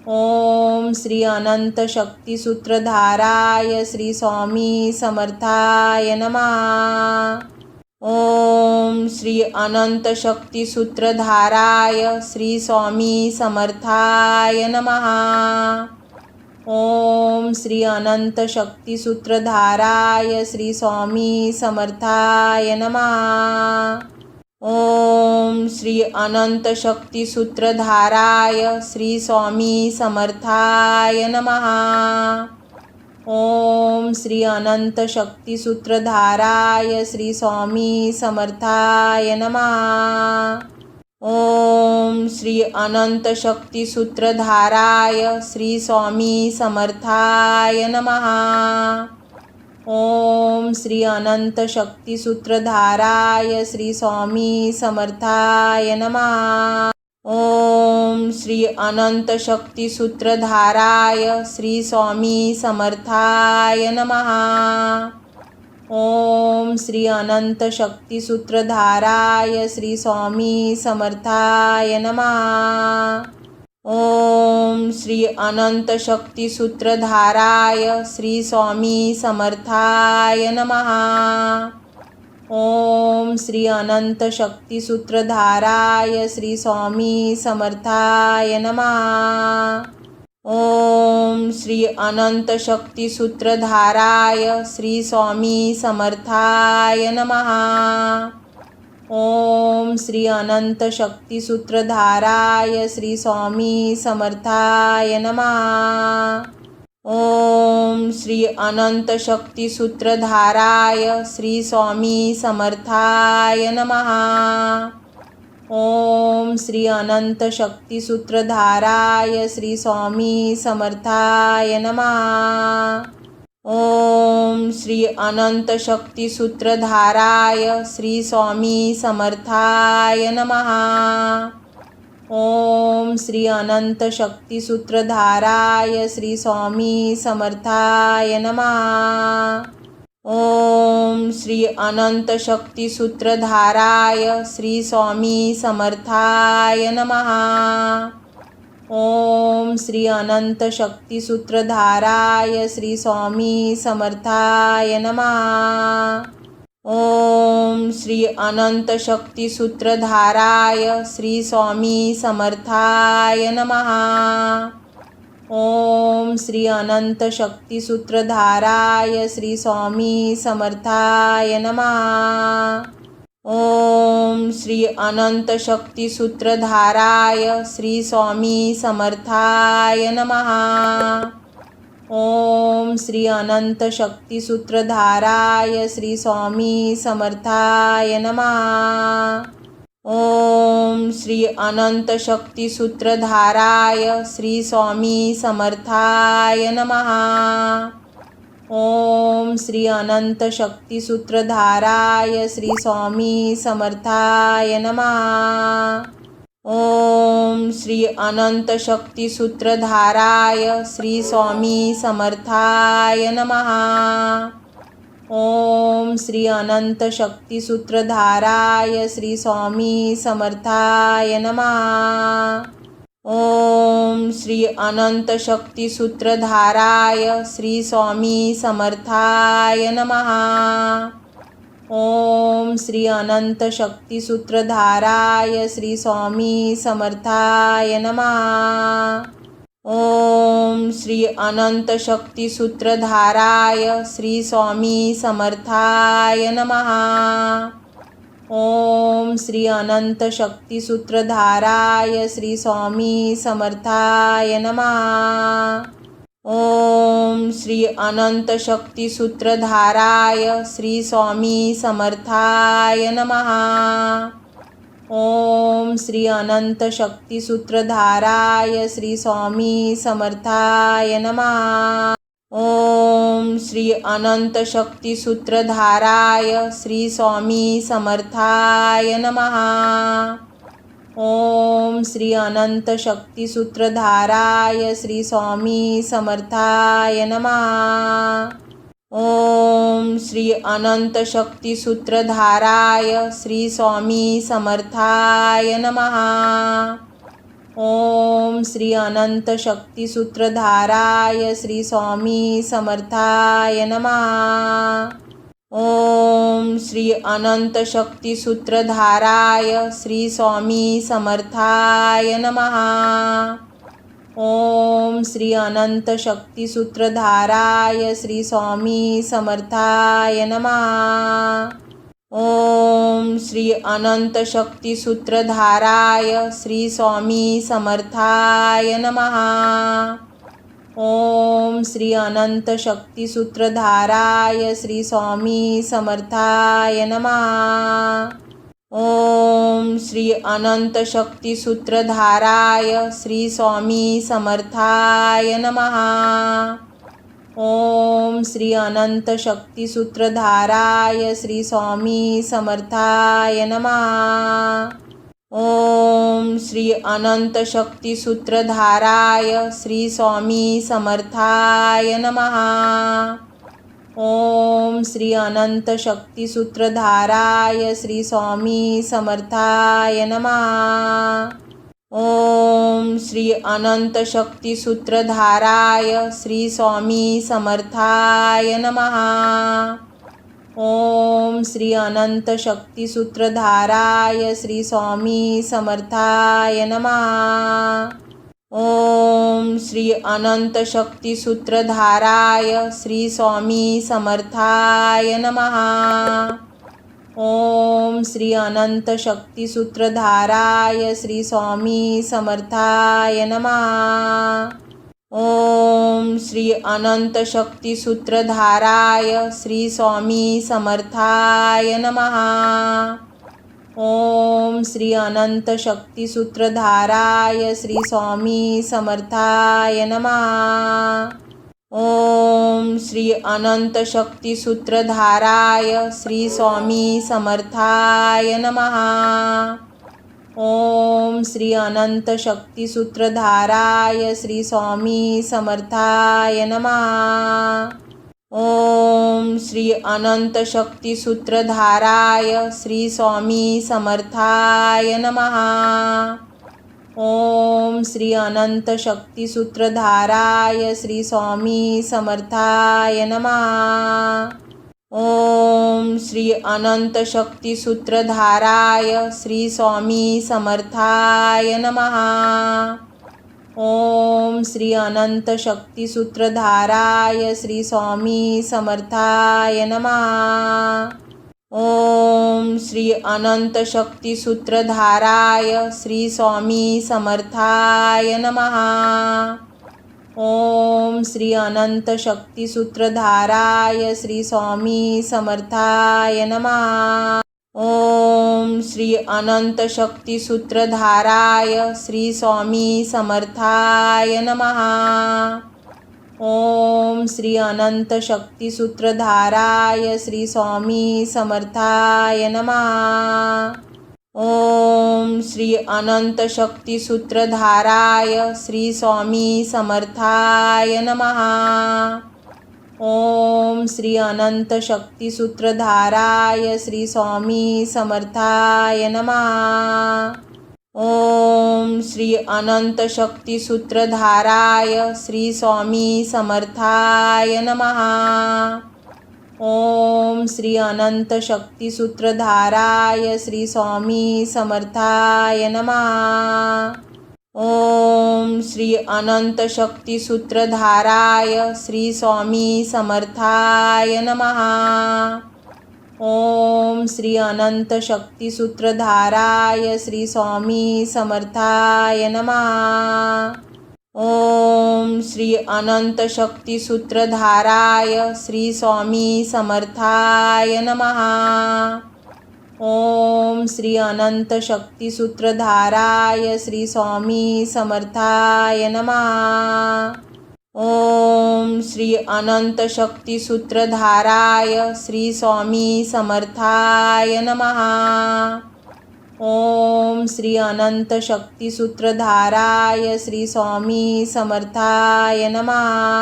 ओम श्री अनंत शक्ती सूत्रधाराय श्री स्वामी समर्थाय नमः। ओम श्री अनंत शक्ती सूत्रधाराय श्री स्वामी समर्थाय नमः। ओम श्री अनंत शक्ती सूत्रधाराय श्री स्वामी समर्थाय नमः। ओम श्री अनंत शक्ती सूत्रधाराय श्री स्वामी समर्थाय नमः। ओम श्री अनंत शक्ती सूत्रधाराय श्री स्वामी समर्थाय नमः। ओम श्री अनंत शक्ती सूत्रधाराय श्री स्वामी समर्थाय नमः। ओम श्री अनंत शक्ती सूत्रधाराय श्री स्वामी समर्थाय नमः। ओम श्री अनंत शक्ती सूत्रधाराय श्री स्वामी समर्थाय नमः। ओम श्री अनंत शक्ती सूत्रधाराय श्री स्वामी समर्थाय नमः। ओम श्री अनंत शक्ती सूत्रधाराय श्री स्वामी समर्थाय नमः। ओम श्री अनंत शक्ती सूत्रधाराय श्री स्वामी समर्थाय नमः। ओम श्री अनंत शक्ती सूत्रधाराय श्री स्वामी समर्थाय नमः। ओम श्री अनंत शक्ती सूत्रधाराय श्री स्वामी समर्थाय नमः। ओम श्री अनंत शक्ती सूत्रधाराय श्री स्वामी समर्थाय नमः। ओम श्री अनंत शक्ती सूत्रधाराय श्री स्वामी समर्थाय नमः। ओम श्री अनंत शक्ती सूत्रधाराय श्री स्वामी समर्थाय नमः। ओम श्री अनंत शक्ती सूत्रधाराय श्री स्वामी समर्थाय नमः। ओम श्री अनंत शक्ती सूत्रधाराय श्री स्वामी समर्थाय नमः। ओम श्री अनंत शक्ती सूत्रधाराय श्री स्वामी समर्थाय नमः। ओम श्री अनंत शक्ती सूत्रधाराय श्री स्वामी समर्थाय नमः। ओम श्री अनंत शक्ती सूत्रधाराय श्री स्वामी समर्थाय नमः। ओम श्री अनंत शक्ती सूत्रधाराय श्री स्वामी समर्थाय नमः। ओम श्री अनंत शक्ती सूत्रधाराय श्री स्वामी समर्थाय नमः। ओम श्री अनंत शक्ती सूत्रधाराय श्री स्वामी समर्थाय नमः। ओम श्री अनंत शक्ती सूत्रधाराय श्री स्वामी समर्थाय नमः। ओम श्री अनंत शक्ती सूत्रधाराय श्री स्वामी समर्थाय नमः। ओम श्री अनंत शक्ती सूत्रधाराय श्री स्वामी समर्थाय नमः। ओम श्री अनंत शक्ती सूत्रधाराय श्री स्वामी समर्थाय नमः। ओम श्री अनंत शक्ती सूत्रधाराय श्री स्वामी समर्थाय नमः। ओम श्री अनंत शक्ती सूत्रधाराय श्री स्वामी समर्थाय नमः। ओम श्री अनंत शक्ती सूत्रधाराय श्री स्वामी समर्थाय नमः। ओम श्री अनंत शक्ती सूत्रधाराय श्री स्वामी समर्थाय नमः। ओम श्री अनंत शक्ती सूत्रधाराय श्री स्वामी समर्थाय नमः। ओम श्री अनंत शक्ती सूत्रधाराय श्री स्वामी समर्थाय नमः। ओम श्री अनंत शक्ती सूत्रधाराय श्री स्वामी समर्थाय नमः। ओम श्री अनंत शक्ती सूत्रधाराय श्री स्वामी समर्थाय नमः। ओम श्री अनंत शक्ती सूत्रधाराय श्री स्वामी समर्थाय नमः। ओम श्री अनंत शक्ती सूत्रधाराय श्री स्वामी समर्थाय नमः। ओम श्री अनंत शक्ती सूत्रधाराय श्री स्वामी समर्थाय नमः। ओम श्री अनंत शक्ती सूत्रधाराय श्री स्वामी समर्थाय नमः। ओम श्री अनंत शक्ती सूत्रधाराय श्री स्वामी समर्थाय नमः। ओम श्री अनंत शक्ती सूत्रधाराय श्री स्वामी समर्थाय नमः। ओम श्री अनंत शक्ती सूत्रधाराय श्री स्वामी समर्थाय नमः। ओम श्री अनंत शक्ती सूत्रधाराय श्री स्वामी समर्थाय नमः। ओम श्री अनंत शक्ती सूत्रधाराय श्री स्वामी समर्थाय नमः। ओम श्री अनंत शक्ती सूत्रधाराय श्री स्वामी समर्थाय नमः। ओम श्री अनंत शक्ती सूत्रधाराय श्री स्वामी समर्थाय नमः। ओम श्री अनंत शक्ती सूत्रधाराय श्री स्वामी समर्थाय नमः। ओम श्री अनंत शक्ती सूत्रधाराय श्री स्वामी समर्थाय नमः। ओम श्री अनंत शक्ती सूत्रधाराय श्री स्वामी समर्थाय नमः। ओम श्री अनंत शक्ती सूत्रधाराय श्री स्वामी समर्थाय नमः। ओम श्री अनंत शक्ती सूत्रधाराय श्री स्वामी समर्थाय नमः। ओम श्री अनंत शक्ती सूत्रधाराय श्री स्वामी समर्थाय नमः। ओम श्री अनंत शक्ती सूत्रधाराय श्री स्वामी समर्थाय नमः। ओम श्री अनंत शक्ती सूत्रधाराय श्री स्वामी समर्थाय नमः। ओम श्री अनंत शक्ती सूत्रधाराय श्री स्वामी समर्थाय नमः। ओम श्री अनंत शक्ती सूत्रधाराय श्री स्वामी समर्थाय नमः। ओम श्री अनंत शक्ती सूत्रधाराय श्री स्वामी समर्थाय नमः। ओम श्री अनंत शक्ती सूत्रधाराय श्री स्वामी समर्थाय नमः। ओम श्री अनंत शक्ती सूत्रधाराय श्री स्वामी समर्थाय नमः। ओम श्री अनंत शक्ती सूत्रधाराय श्री स्वामी समर्थाय नमः। ओम श्री अनंत शक्ती सूत्रधाराय श्री स्वामी समर्थाय नमः। ओम श्री अनंत शक्ती सूत्रधाराय श्री स्वामी समर्थाय नमः। ओम श्री अनंत शक्ती सूत्रधाराय श्री स्वामी समर्थाय नमः। ओम श्री अनंत शक्ती सूत्रधाराय श्री स्वामी समर्थाय नमः। ओम श्री अनंत शक्ती सूत्रधाराय श्री स्वामी समर्थाय नमः। ओम श्री अनंत शक्ती सूत्रधाराय श्री स्वामी समर्थाय नमः। ओम श्री अनंत शक्ती सूत्रधाराय श्री स्वामी समर्थाय नमः। ओम श्री अनंत शक्ती सूत्रधाराय श्री स्वामी समर्थाय नमः। ओम श्री अनंत शक्ती सूत्रधाराय श्री स्वामी समर्थाय नमः। ओम श्री अनंत शक्ती सूत्रधाराय श्री स्वामी समर्थाय नमः।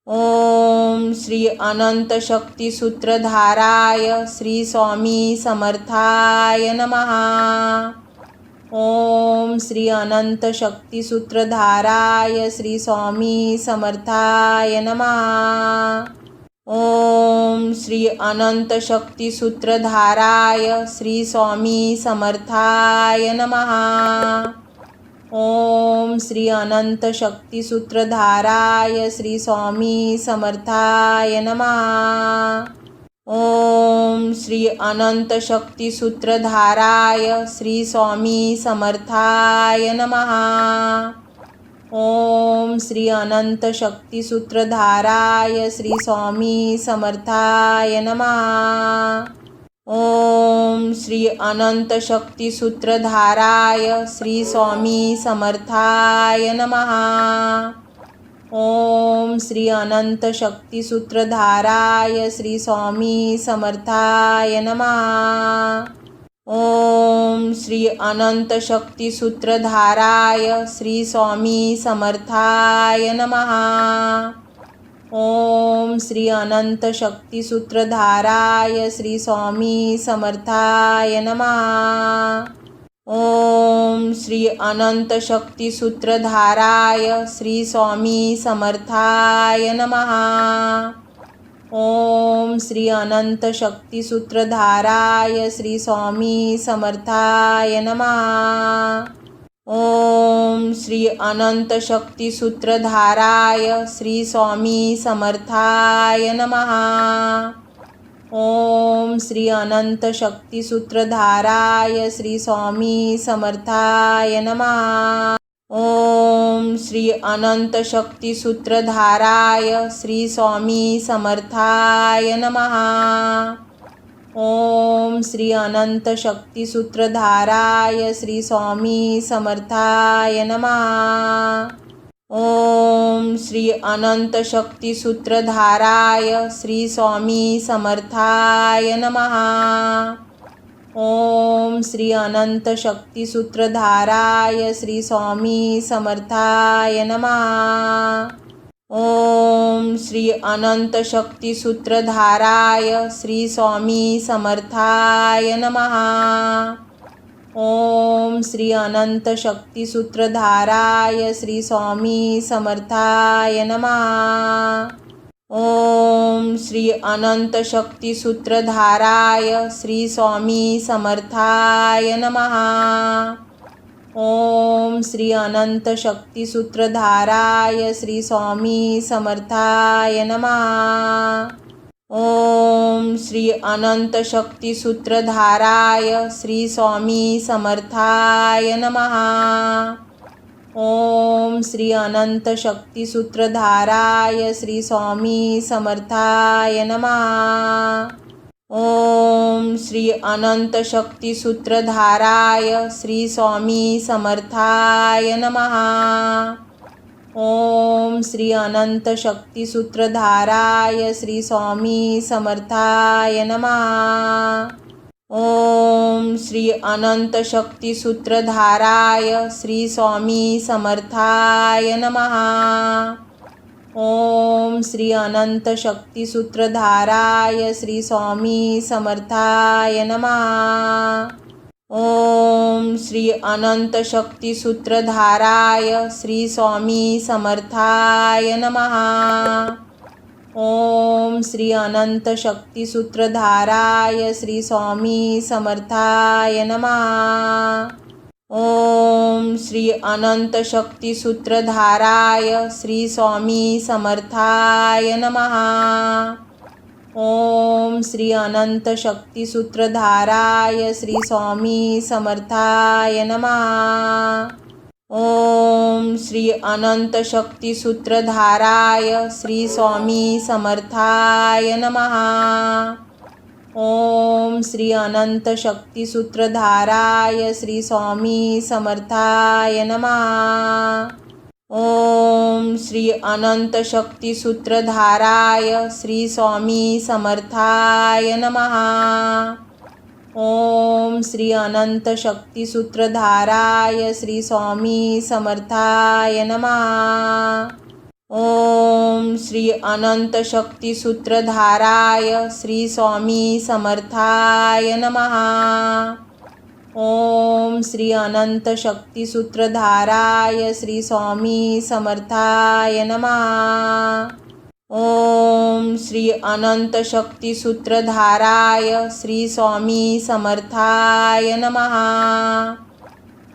ओम श्री अनंत शक्ती सूत्रधाराय श्री स्वामी समर्थाय नमः। ओम श्री अनंत शक्ती सूत्रधाराय श्री स्वामी समर्थाय नमः। ओम श्री अनंत शक्ती सूत्रधाराय श्री स्वामी समर्थाय नमः। ओम श्री अनंत शक्ती सूत्रधाराय श्री स्वामी समर्थाय नमः। ओम श्री अनंत शक्ती सूत्रधाराय श्री स्वामी समर्थाय नमः। ओम श्री अनंत शक्ती सूत्रधाराय श्री स्वामी समर्थाय नमः। ओम श्री अनंत शक्ती सूत्रधाराय श्री स्वामी समर्थाय नमः। ओम श्री अनंत शक्ती सूत्रधाराय श्री स्वामी समर्थाय नमः। ओम श्री अनंत शक्ती सूत्रधाराय श्री स्वामी समर्थाय नमः। ओम श्री अनंत शक्ती सूत्रधाराय श्री स्वामी समर्थाय नमः। ओम श्री अनंत शक्ती सूत्रधाराय श्री स्वामी समर्थाय नमः। ओम श्री अनंत शक्ती सूत्रधाराय श्री स्वामी समर्थाय नमः। ओम श्री अनंत शक्ती सूत्रधाराय श्री स्वामी समर्थाय नमः। ओम श्री अनंत शक्ती सूत्रधाराय श्री स्वामी समर्थाय नमः। ओम श्री अनंत शक्ती सूत्रधाराय श्री स्वामी समर्थाय नमः। ओम श्री अनंत शक्ती सूत्रधाराय श्री स्वामी समर्थाय नमः। ओम श्री अनंत शक्ती सूत्रधाराय श्री स्वामी समर्थाय नमः। ओम श्री अनंत शक्ती सूत्रधाराय श्री स्वामी समर्थाय नमः। ओम श्री अनंत शक्ती सूत्रधाराय श्री स्वामी समर्थाय नमः। ओम श्री अनंत शक्ती सूत्रधाराय श्री स्वामी समर्थाय नमः। ओम श्री अनंत शक्ती सूत्रधाराय श्री स्वामी समर्थाय नमः। ओम श्री अनंत शक्ती सूत्रधाराय श्री स्वामी समर्थाय नमः। ओम श्री अनंत शक्ती सूत्रधाराय श्री स्वामी समर्थाय नमः। ओम श्री अनंत शक्ती सूत्रधाराय श्री स्वामी समर्थाय नमः। ओम श्री अनंत शक्ती सूत्रधाराय श्री स्वामी समर्थाय नमः। ओम श्री अनंत शक्ती सूत्रधाराय श्री स्वामी समर्थाय नमः। ओम श्री अनंत शक्ती सूत्रधाराय श्री स्वामी समर्थाय नमः। ओम श्री अनंत शक्ती सूत्रधाराय श्री स्वामी समर्थाय नमः। ओम श्री अनंत शक्ती सूत्रधाराय श्री स्वामी समर्थाय नमः। ओम श्री अनंत शक्ती सूत्रधाराय श्री स्वामी समर्थाय नमः। ओम श्री अनंत शक्ती सूत्रधाराय श्री स्वामी समर्थाय नमः। ओम श्री अनंत शक्ती सूत्रधाराय श्री स्वामी समर्थाय नमः। ओम श्री अनंत शक्ती सूत्रधाराय श्री स्वामी समर्थाय नमः। ओम श्री अनंत शक्ती सूत्रधाराय श्री स्वामी समर्थाय नमः। ओम श्री अनंत शक्ती सूत्रधाराय श्री स्वामी समर्थाय नमः। ओम श्री अनंत शक्ती सूत्रधाराय श्री स्वामी समर्थाय नमः। ओम श्री अनंत शक्ती सूत्रधाराय श्री स्वामी समर्थाय नमः। ओम श्री अनंत शक्ती सूत्रधाराय श्री स्वामी समर्थाय नमः। ओम श्री अनंत शक्ती सूत्रधाराय श्री स्वामी समर्थाय नमः।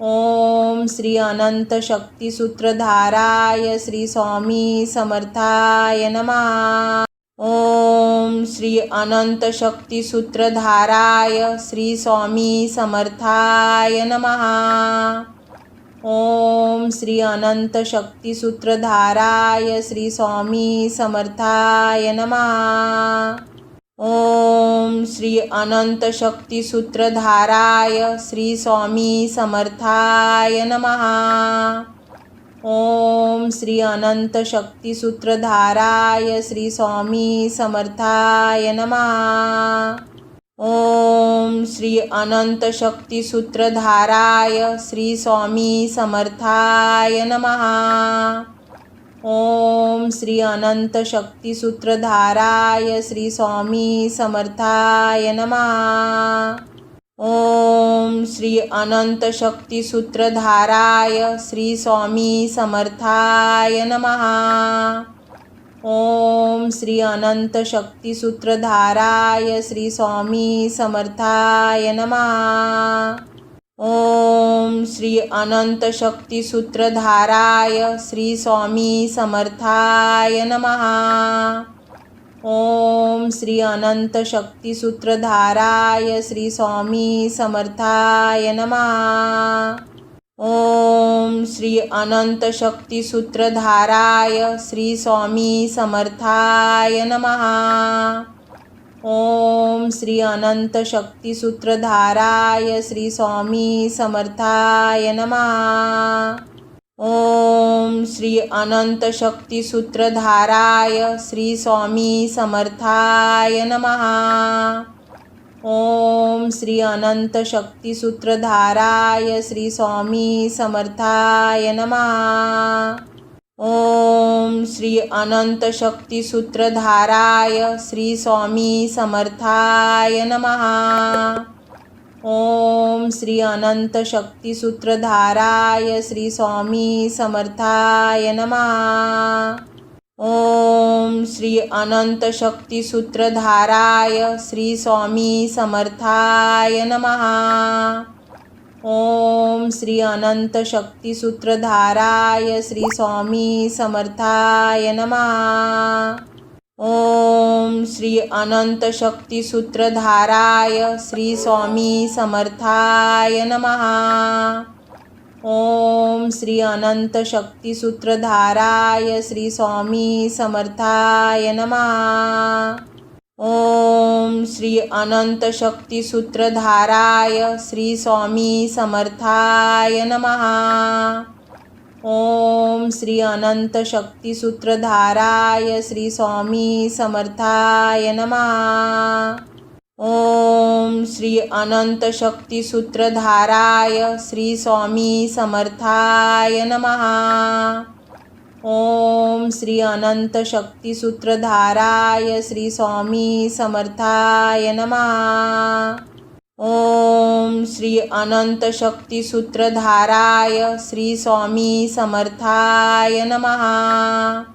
ओम श्री अनंत शक्ती सूत्रधाराय श्री स्वामी समर्थाय नमः। ओम श्री अनंत शक्ती सूत्रधाराय श्री स्वामी समर्थाय नमः। ओम श्री अनंत शक्ती सूत्रधाराय श्री स्वामी समर्थाय नमः। ओम श्री अनंत शक्ती सूत्रधाराय श्री स्वामी समर्थाय नमः। ओम श्री अनंत शक्ती सूत्रधाराय श्री स्वामी समर्थाय नमः। ओम श्री अनंत शक्ती सूत्रधाराय श्री स्वामी समर्थाय नमः। ओम श्री अनंत शक्ती सूत्रधाराय श्री स्वामी समर्थाय नमः। ओम श्री अनंत शक्ती सूत्रधाराय श्री स्वामी समर्थाय नमः। ओम श्री अनंत शक्ती सूत्रधाराय श्री स्वामी समर्थाय नमः। ओम श्री अनंत शक्ती सूत्रधाराय श्री स्वामी समर्थाय नमः। ओम श्री अनंत शक्ती सूत्रधाराय श्री स्वामी समर्थाय नमः। ओम श्री अनंत शक्ती सूत्रधाराय श्री स्वामी समर्थाय नमः। ओम श्री अनंत शक्ती सूत्रधाराय श्री स्वामी समर्थाय नमः। ओम श्री अनंत शक्ती सूत्रधाराय श्री स्वामी समर्थाय नमः। ओम श्री अनंत शक्ती सूत्रधाराय श्री स्वामी समर्थाय नमः। ओम श्री अनंत शक्ती सूत्रधाराय श्री स्वामी समर्थाय नमः। ओम श्री अनंत शक्ती सूत्रधाराय श्री स्वामी समर्थाय नमः। ओम श्री अनंत शक्ती सूत्रधाराय श्री स्वामी समर्थाय नमः। ओम श्री अनंत शक्ती सूत्रधाराय श्री स्वामी समर्थाय नमः। ओम श्री अनंत शक्ती सूत्रधाराय श्री स्वामी समर्थाय नमः। ओम श्री अनंत शक्ती सूत्रधाराय श्री स्वामी समर्थाय नमः। ओम श्री अनंत शक्ती सूत्रधाराय श्री स्वामी समर्थाय नमः। ओम श्री अनंत शक्ती सूत्रधाराय श्री स्वामी समर्थाय नमः। ओम श्री अनंत शक्ती सूत्रधाराय श्री स्वामी समर्थाय नमः। ओम श्री अनंत शक्ती सूत्रधाराय श्री स्वामी समर्थाय नमः। ओम श्री अनंत शक्ती सूत्रधाराय श्री स्वामी समर्थाय नमः।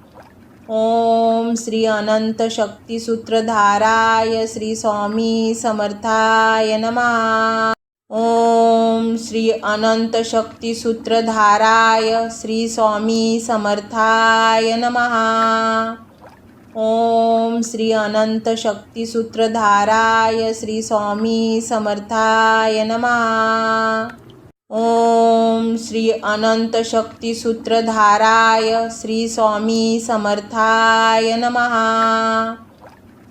ओम श्री अनंत शक्ती सूत्रधाराय श्री स्वामी समर्थाय नमः। ओम श्री अनंत शक्ती सूत्रधाराय श्री स्वामी समर्थाय नमः। ओम श्री अनंत शक्ती सूत्रधाराय श्री स्वामी समर्थाय नमः। ओम श्री अनंत शक्ती सूत्रधाराय श्री स्वामी समर्थाय नमः।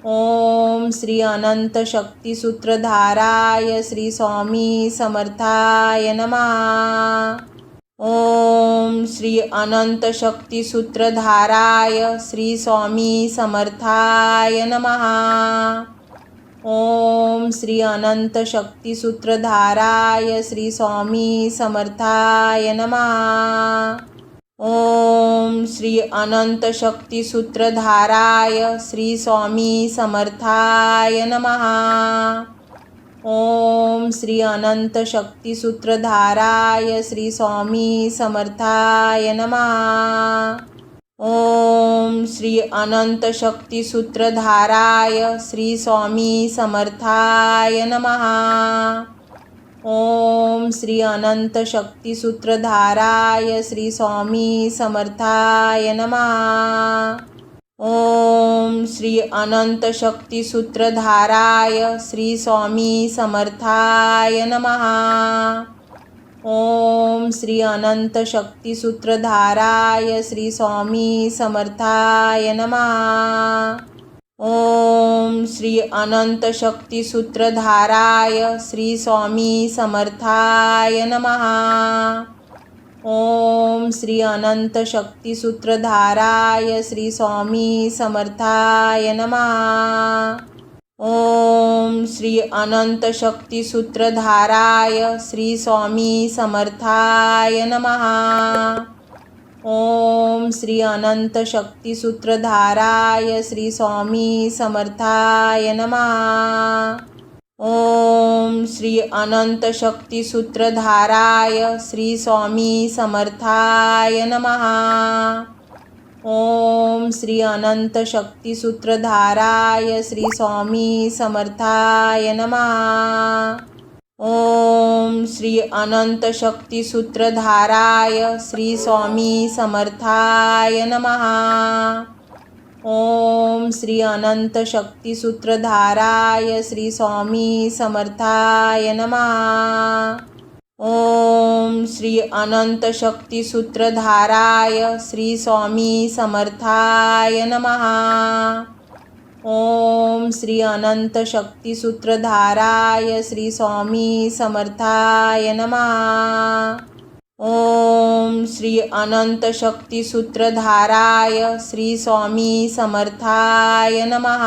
ओम श्री अनंत शक्ती सूत्रधाराय श्री स्वामी समर्थाय नमः। ओम श्री अनंत शक्ती सूत्रधाराय श्री स्वामी समर्थाय नमः। ओम श्री अनंत शक्ती सूत्रधाराय श्री स्वामी समर्थाय नमः। ओम श्री अनंत शक्ती सूत्रधाराय श्री स्वामी समर्थाय नमः। ओम श्री अनंत शक्ती सूत्रधाराय श्री स्वामी समर्थाय नमः। ओम श्री अनंत शक्ती सूत्रधाराय श्री स्वामी समर्थाय नमः। ओम श्री अनंत शक्ती सूत्रधाराय श्री स्वामी समर्थाय नमः। ओम श्री अनंत शक्ती सूत्रधाराय श्री स्वामी समर्थाय नमः। ओम श्री अनंत शक्ती सूत्रधाराय श्री स्वामी समर्थाय नमः। ओम श्री अनंत शक्ती सूत्रधाराय श्री स्वामी समर्थाय नमः। ओम श्री अनंत शक्ती सूत्रधाराय श्री स्वामी समर्थाय नमः। ओम श्री अनंत शक्ती सूत्रधाराय श्री स्वामी समर्थाय नमः। ओम श्री अनंत शक्ती सूत्रधाराय श्री स्वामी समर्थाय नमः। ओम श्री अनंत शक्ती सूत्रधाराय श्री स्वामी समर्थाय नमः। ओम श्री अनंत शक्ती सूत्रधाराय श्री स्वामी समर्थाय नमः। ओम श्री अनंत शक्ती सूत्रधाराय श्री स्वामी समर्थाय नमः। ओम श्री अनंत शक्ती सूत्रधाराय श्री स्वामी समर्थाय नमः। ओम श्री अनंत शक्ती सूत्रधाराय श्री स्वामी समर्थाय नमः। ओम श्री अनंत शक्ती सूत्रधाराय श्री स्वामी समर्थाय नमः। ओम श्री अनंत शक्ती सूत्रधाराय श्री स्वामी समर्थाय नमः।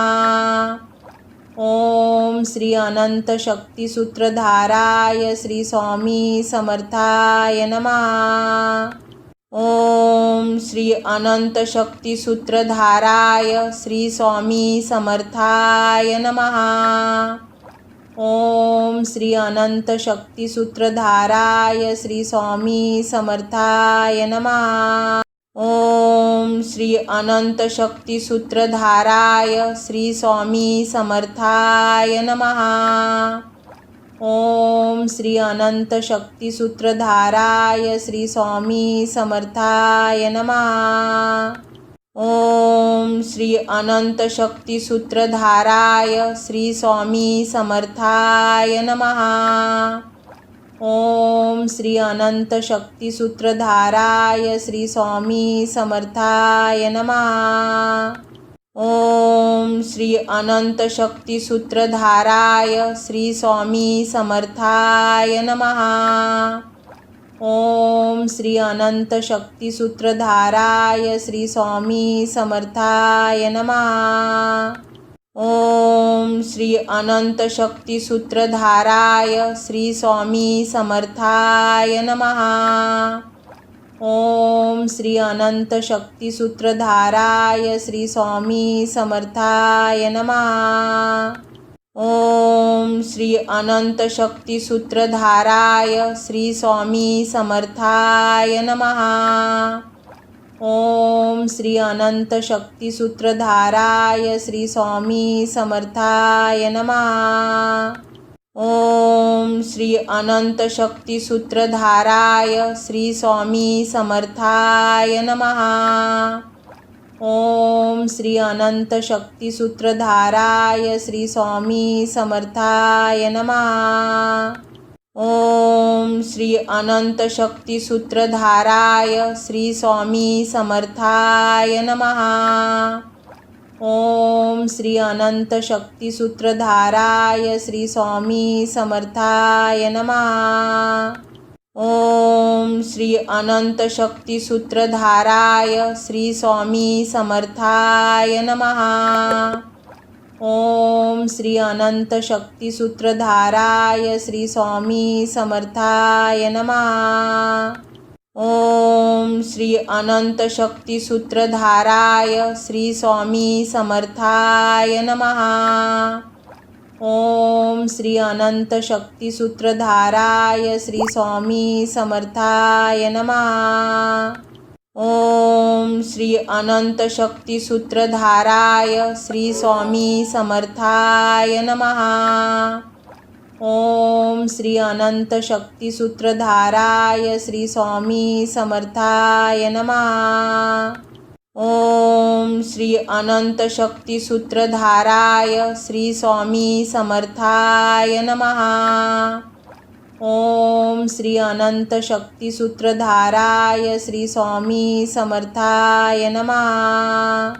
ओम श्री अनंत शक्ती सूत्रधाराय श्री स्वामी समर्थाय नमः। ओम श्री अनंत शक्ती सूत्रधाराय श्री स्वामी समर्थाय नमः। ओम श्री अनंत शक्ती सूत्रधाराय श्री स्वामी समर्थाय नमः। ओम श्री अनंत शक्ती सूत्रधाराय श्री स्वामी समर्थाय नमः। ओम श्री अनंत शक्ती सूत्रधाराय श्री स्वामी समर्थाय नमः। ओम श्री अनंत शक्ती सूत्रधाराय श्री स्वामी समर्थाय नमः। ओम श्री अनंत शक्ती सूत्रधाराय श्री स्वामी समर्थाय नमः। ओम श्री अनंत शक्ती सूत्रधाराय श्री स्वामी समर्थाय नमः। ओम श्री अनंत शक्ती सूत्रधाराय श्री स्वामी समर्थाय नमः। ओम श्री अनंत शक्ती सूत्रधाराय श्री स्वामी समर्थाय नमः। ओम श्री अनंत शक्ती सूत्रधाराय श्री स्वामी समर्थाय नमः। ओम श्री अनंत शक्ती सूत्रधाराय श्री स्वामी समर्थाय नमः। ओम श्री अनंत शक्ती सूत्रधाराय श्री स्वामी समर्थाय नमः। ओम श्री अनंत शक्ती सूत्रधाराय श्री स्वामी समर्थाय नमः। ओम श्री अनंत शक्ती सूत्रधाराय श्री स्वामी समर्थाय नमः। ओम श्री अनंत शक्ती सूत्रधाराय श्री स्वामी समर्थाय नमः। ओम श्री अनंत शक्ती सूत्रधाराय श्री स्वामी समर्थाय नमः। ओम श्री अनंत शक्ती सूत्रधाराय श्री स्वामी समर्थाय नमः। ओम श्री अनंत शक्ती सूत्रधाराय श्री स्वामी समर्थाय नमः। ओम श्री अनंत शक्ती सूत्रधाराय श्री स्वामी समर्थाय नमः। ओम श्री अनंत शक्ती सूत्रधाराय श्री स्वामी समर्थाय नमः। ओम श्री अनंत शक्ती सूत्रधाराय श्री स्वामी समर्थाय नमः। ओम श्री अनंत शक्ती सूत्रधाराय श्री स्वामी समर्थाय नमः। ओम श्री अनंत शक्ती सूत्रधाराय श्री स्वामी समर्थाय नमः। ओम श्री अनंत शक्ती सूत्रधाराय श्री स्वामी समर्थाय नमः।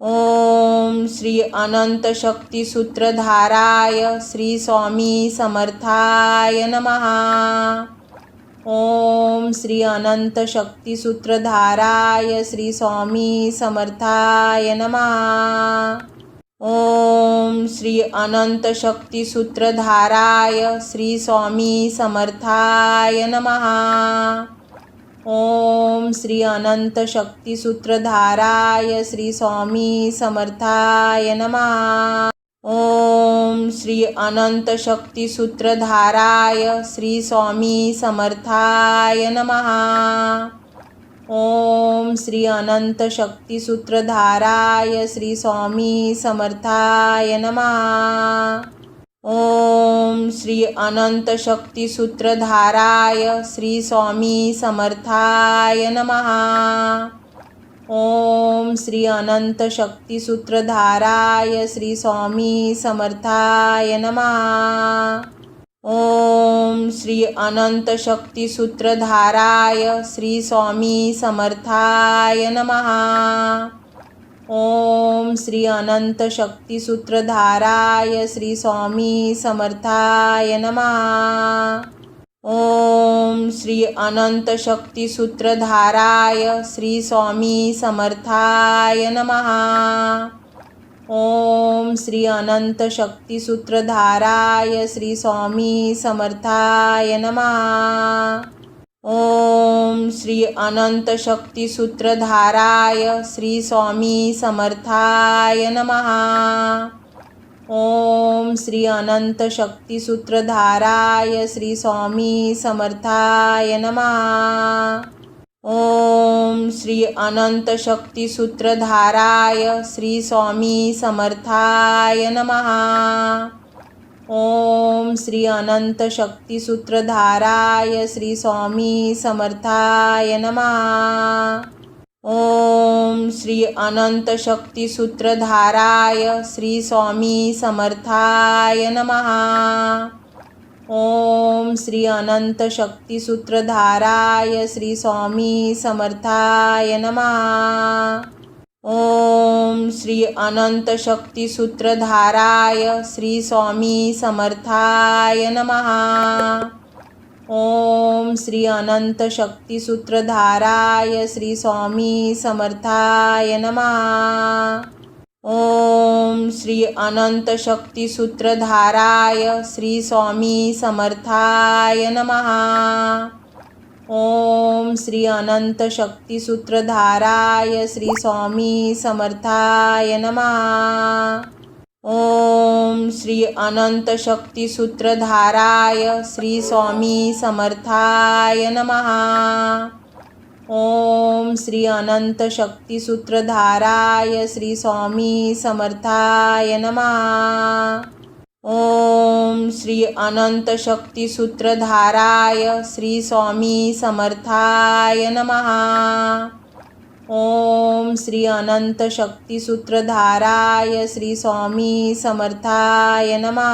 ओम श्री अनंत शक्ती सूत्रधाराय श्री स्वामी समर्थाय नमः। ओम श्री अनंत शक्ती सूत्रधाराय श्री स्वामी समर्थाय नमः। ओम श्री अनंत शक्ती सूत्रधाराय श्री स्वामी समर्थाय नमः। ओम श्री अनंत शक्ती सूत्रधाराय श्री स्वामी समर्थाय नमः। ओम श्री अनंत शक्ती सूत्रधाराय श्री स्वामी समर्थाय नमः। ओम श्री अनंत शक्ती सूत्रधाराय श्री स्वामी समर्थाय नमः। ओम श्री अनंत शक्ती सूत्रधाराय श्री स्वामी समर्थाय नमः। ओम श्री अनंत शक्ती सूत्रधाराय श्री स्वामी समर्थाय नमः। ओम श्री अनंत शक्ती सूत्रधाराय श्री स्वामी समर्थाय नमः। ओम श्री अनंत शक्ती सूत्रधाराय श्री स्वामी समर्थाय नमः। ओम श्री अनंत शक्ती सूत्रधाराय श्री स्वामी समर्थाय नमः। ओम श्री अनंत शक्ती सूत्रधाराय श्री स्वामी समर्थाय नमः। ओम श्री अनंत शक्ती सूत्रधाराय श्री स्वामी समर्थाय नमः। ओम श्री अनंत शक्ती सूत्रधाराय श्री स्वामी समर्थाय नमः। ओम श्री अनंत शक्ती सूत्रधाराय श्री स्वामी समर्थाय नमः। ओम श्री अनंत शक्ती सूत्रधाराय श्री स्वामी समर्थाय नमः। ओम श्री अनंत शक्ती सूत्रधाराय श्री स्वामी समर्थाय नमः। ओम श्री अनंत शक्ती सूत्रधाराय श्री स्वामी समर्थाय नमः। ओम श्री अनंत शक्ती सूत्रधाराय श्री स्वामी समर्थाय नमः। ओम श्री अनंत शक्ती सूत्रधाराय श्री स्वामी समर्थाय नमः। ओम श्री अनंत शक्ती सूत्रधाराय श्री स्वामी समर्थाय नमः। ओम श्री अनंत शक्ती सूत्रधाराय श्री स्वामी समर्थाय नमः। ओम श्री अनंत शक्ती सूत्रधाराय श्री स्वामी समर्थाय नमः। ओम श्री अनंत शक्ती सूत्रधाराय श्री स्वामी समर्थाय नमः। ओम श्री अनंत शक्ती सूत्रधाराय श्री स्वामी समर्थाय नमः। ओम श्री अनंत शक्ती सूत्रधाराय श्री स्वामी समर्थाय नमः।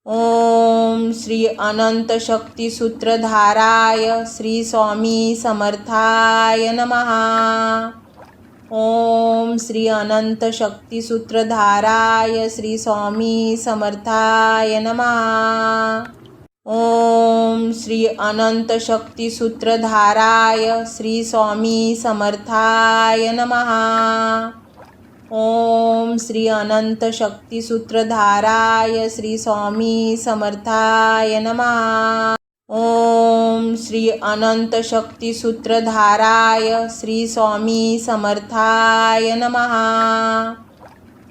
ओम श्री अनंत शक्ती सूत्रधाराय श्री स्वामी समर्थाय नमः। ओम श्री अनंत शक्ती सूत्रधाराय श्री स्वामी समर्थाय नमः। ओम श्री अनंत शक्ती सूत्रधाराय श्री स्वामी समर्थाय नमः। ओम श्री अनंत शक्ती सूत्रधाराय श्री स्वामी समर्थाय नमः। ओम श्री अनंत शक्ती सूत्रधाराय श्री स्वामी समर्थाय नमः।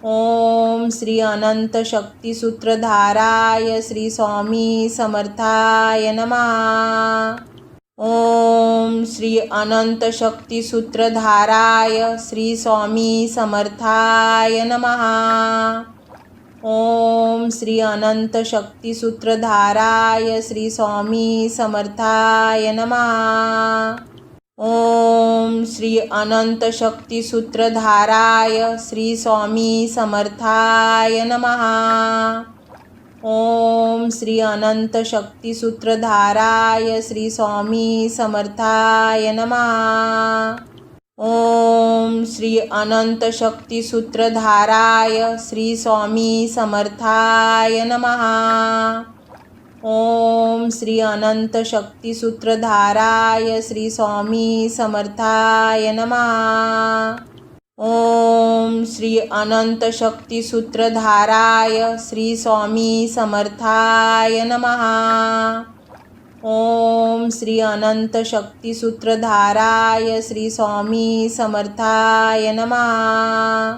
ओम श्री अनंत शक्ती सूत्रधाराय श्री स्वामी समर्थाय नमः। ओम श्री अनंत शक्ती सूत्रधाराय श्री स्वामी समर्थाय नमः। ओम श्री अनंत शक्ती सूत्रधाराय श्री स्वामी समर्थाय नमः। ओम श्री अनंत शक्ती सूत्रधाराय श्री स्वामी समर्थाय नमः। ओम श्री अनंत शक्ती सूत्रधाराय श्री स्वामी समर्थाय नमः। ओम श्री अनंत शक्ती सूत्रधाराय श्री स्वामी समर्थाय नमः। ओम श्री अनंत शक्ती सूत्रधाराय श्री स्वामी समर्थाय नमः. ओम श्री अनंत शक्ती सूत्रधाराय श्री स्वामी समर्थाय नमः. ओम श्री अनंत शक्ती सूत्रधाराय श्री स्वामी समर्थाय नमः.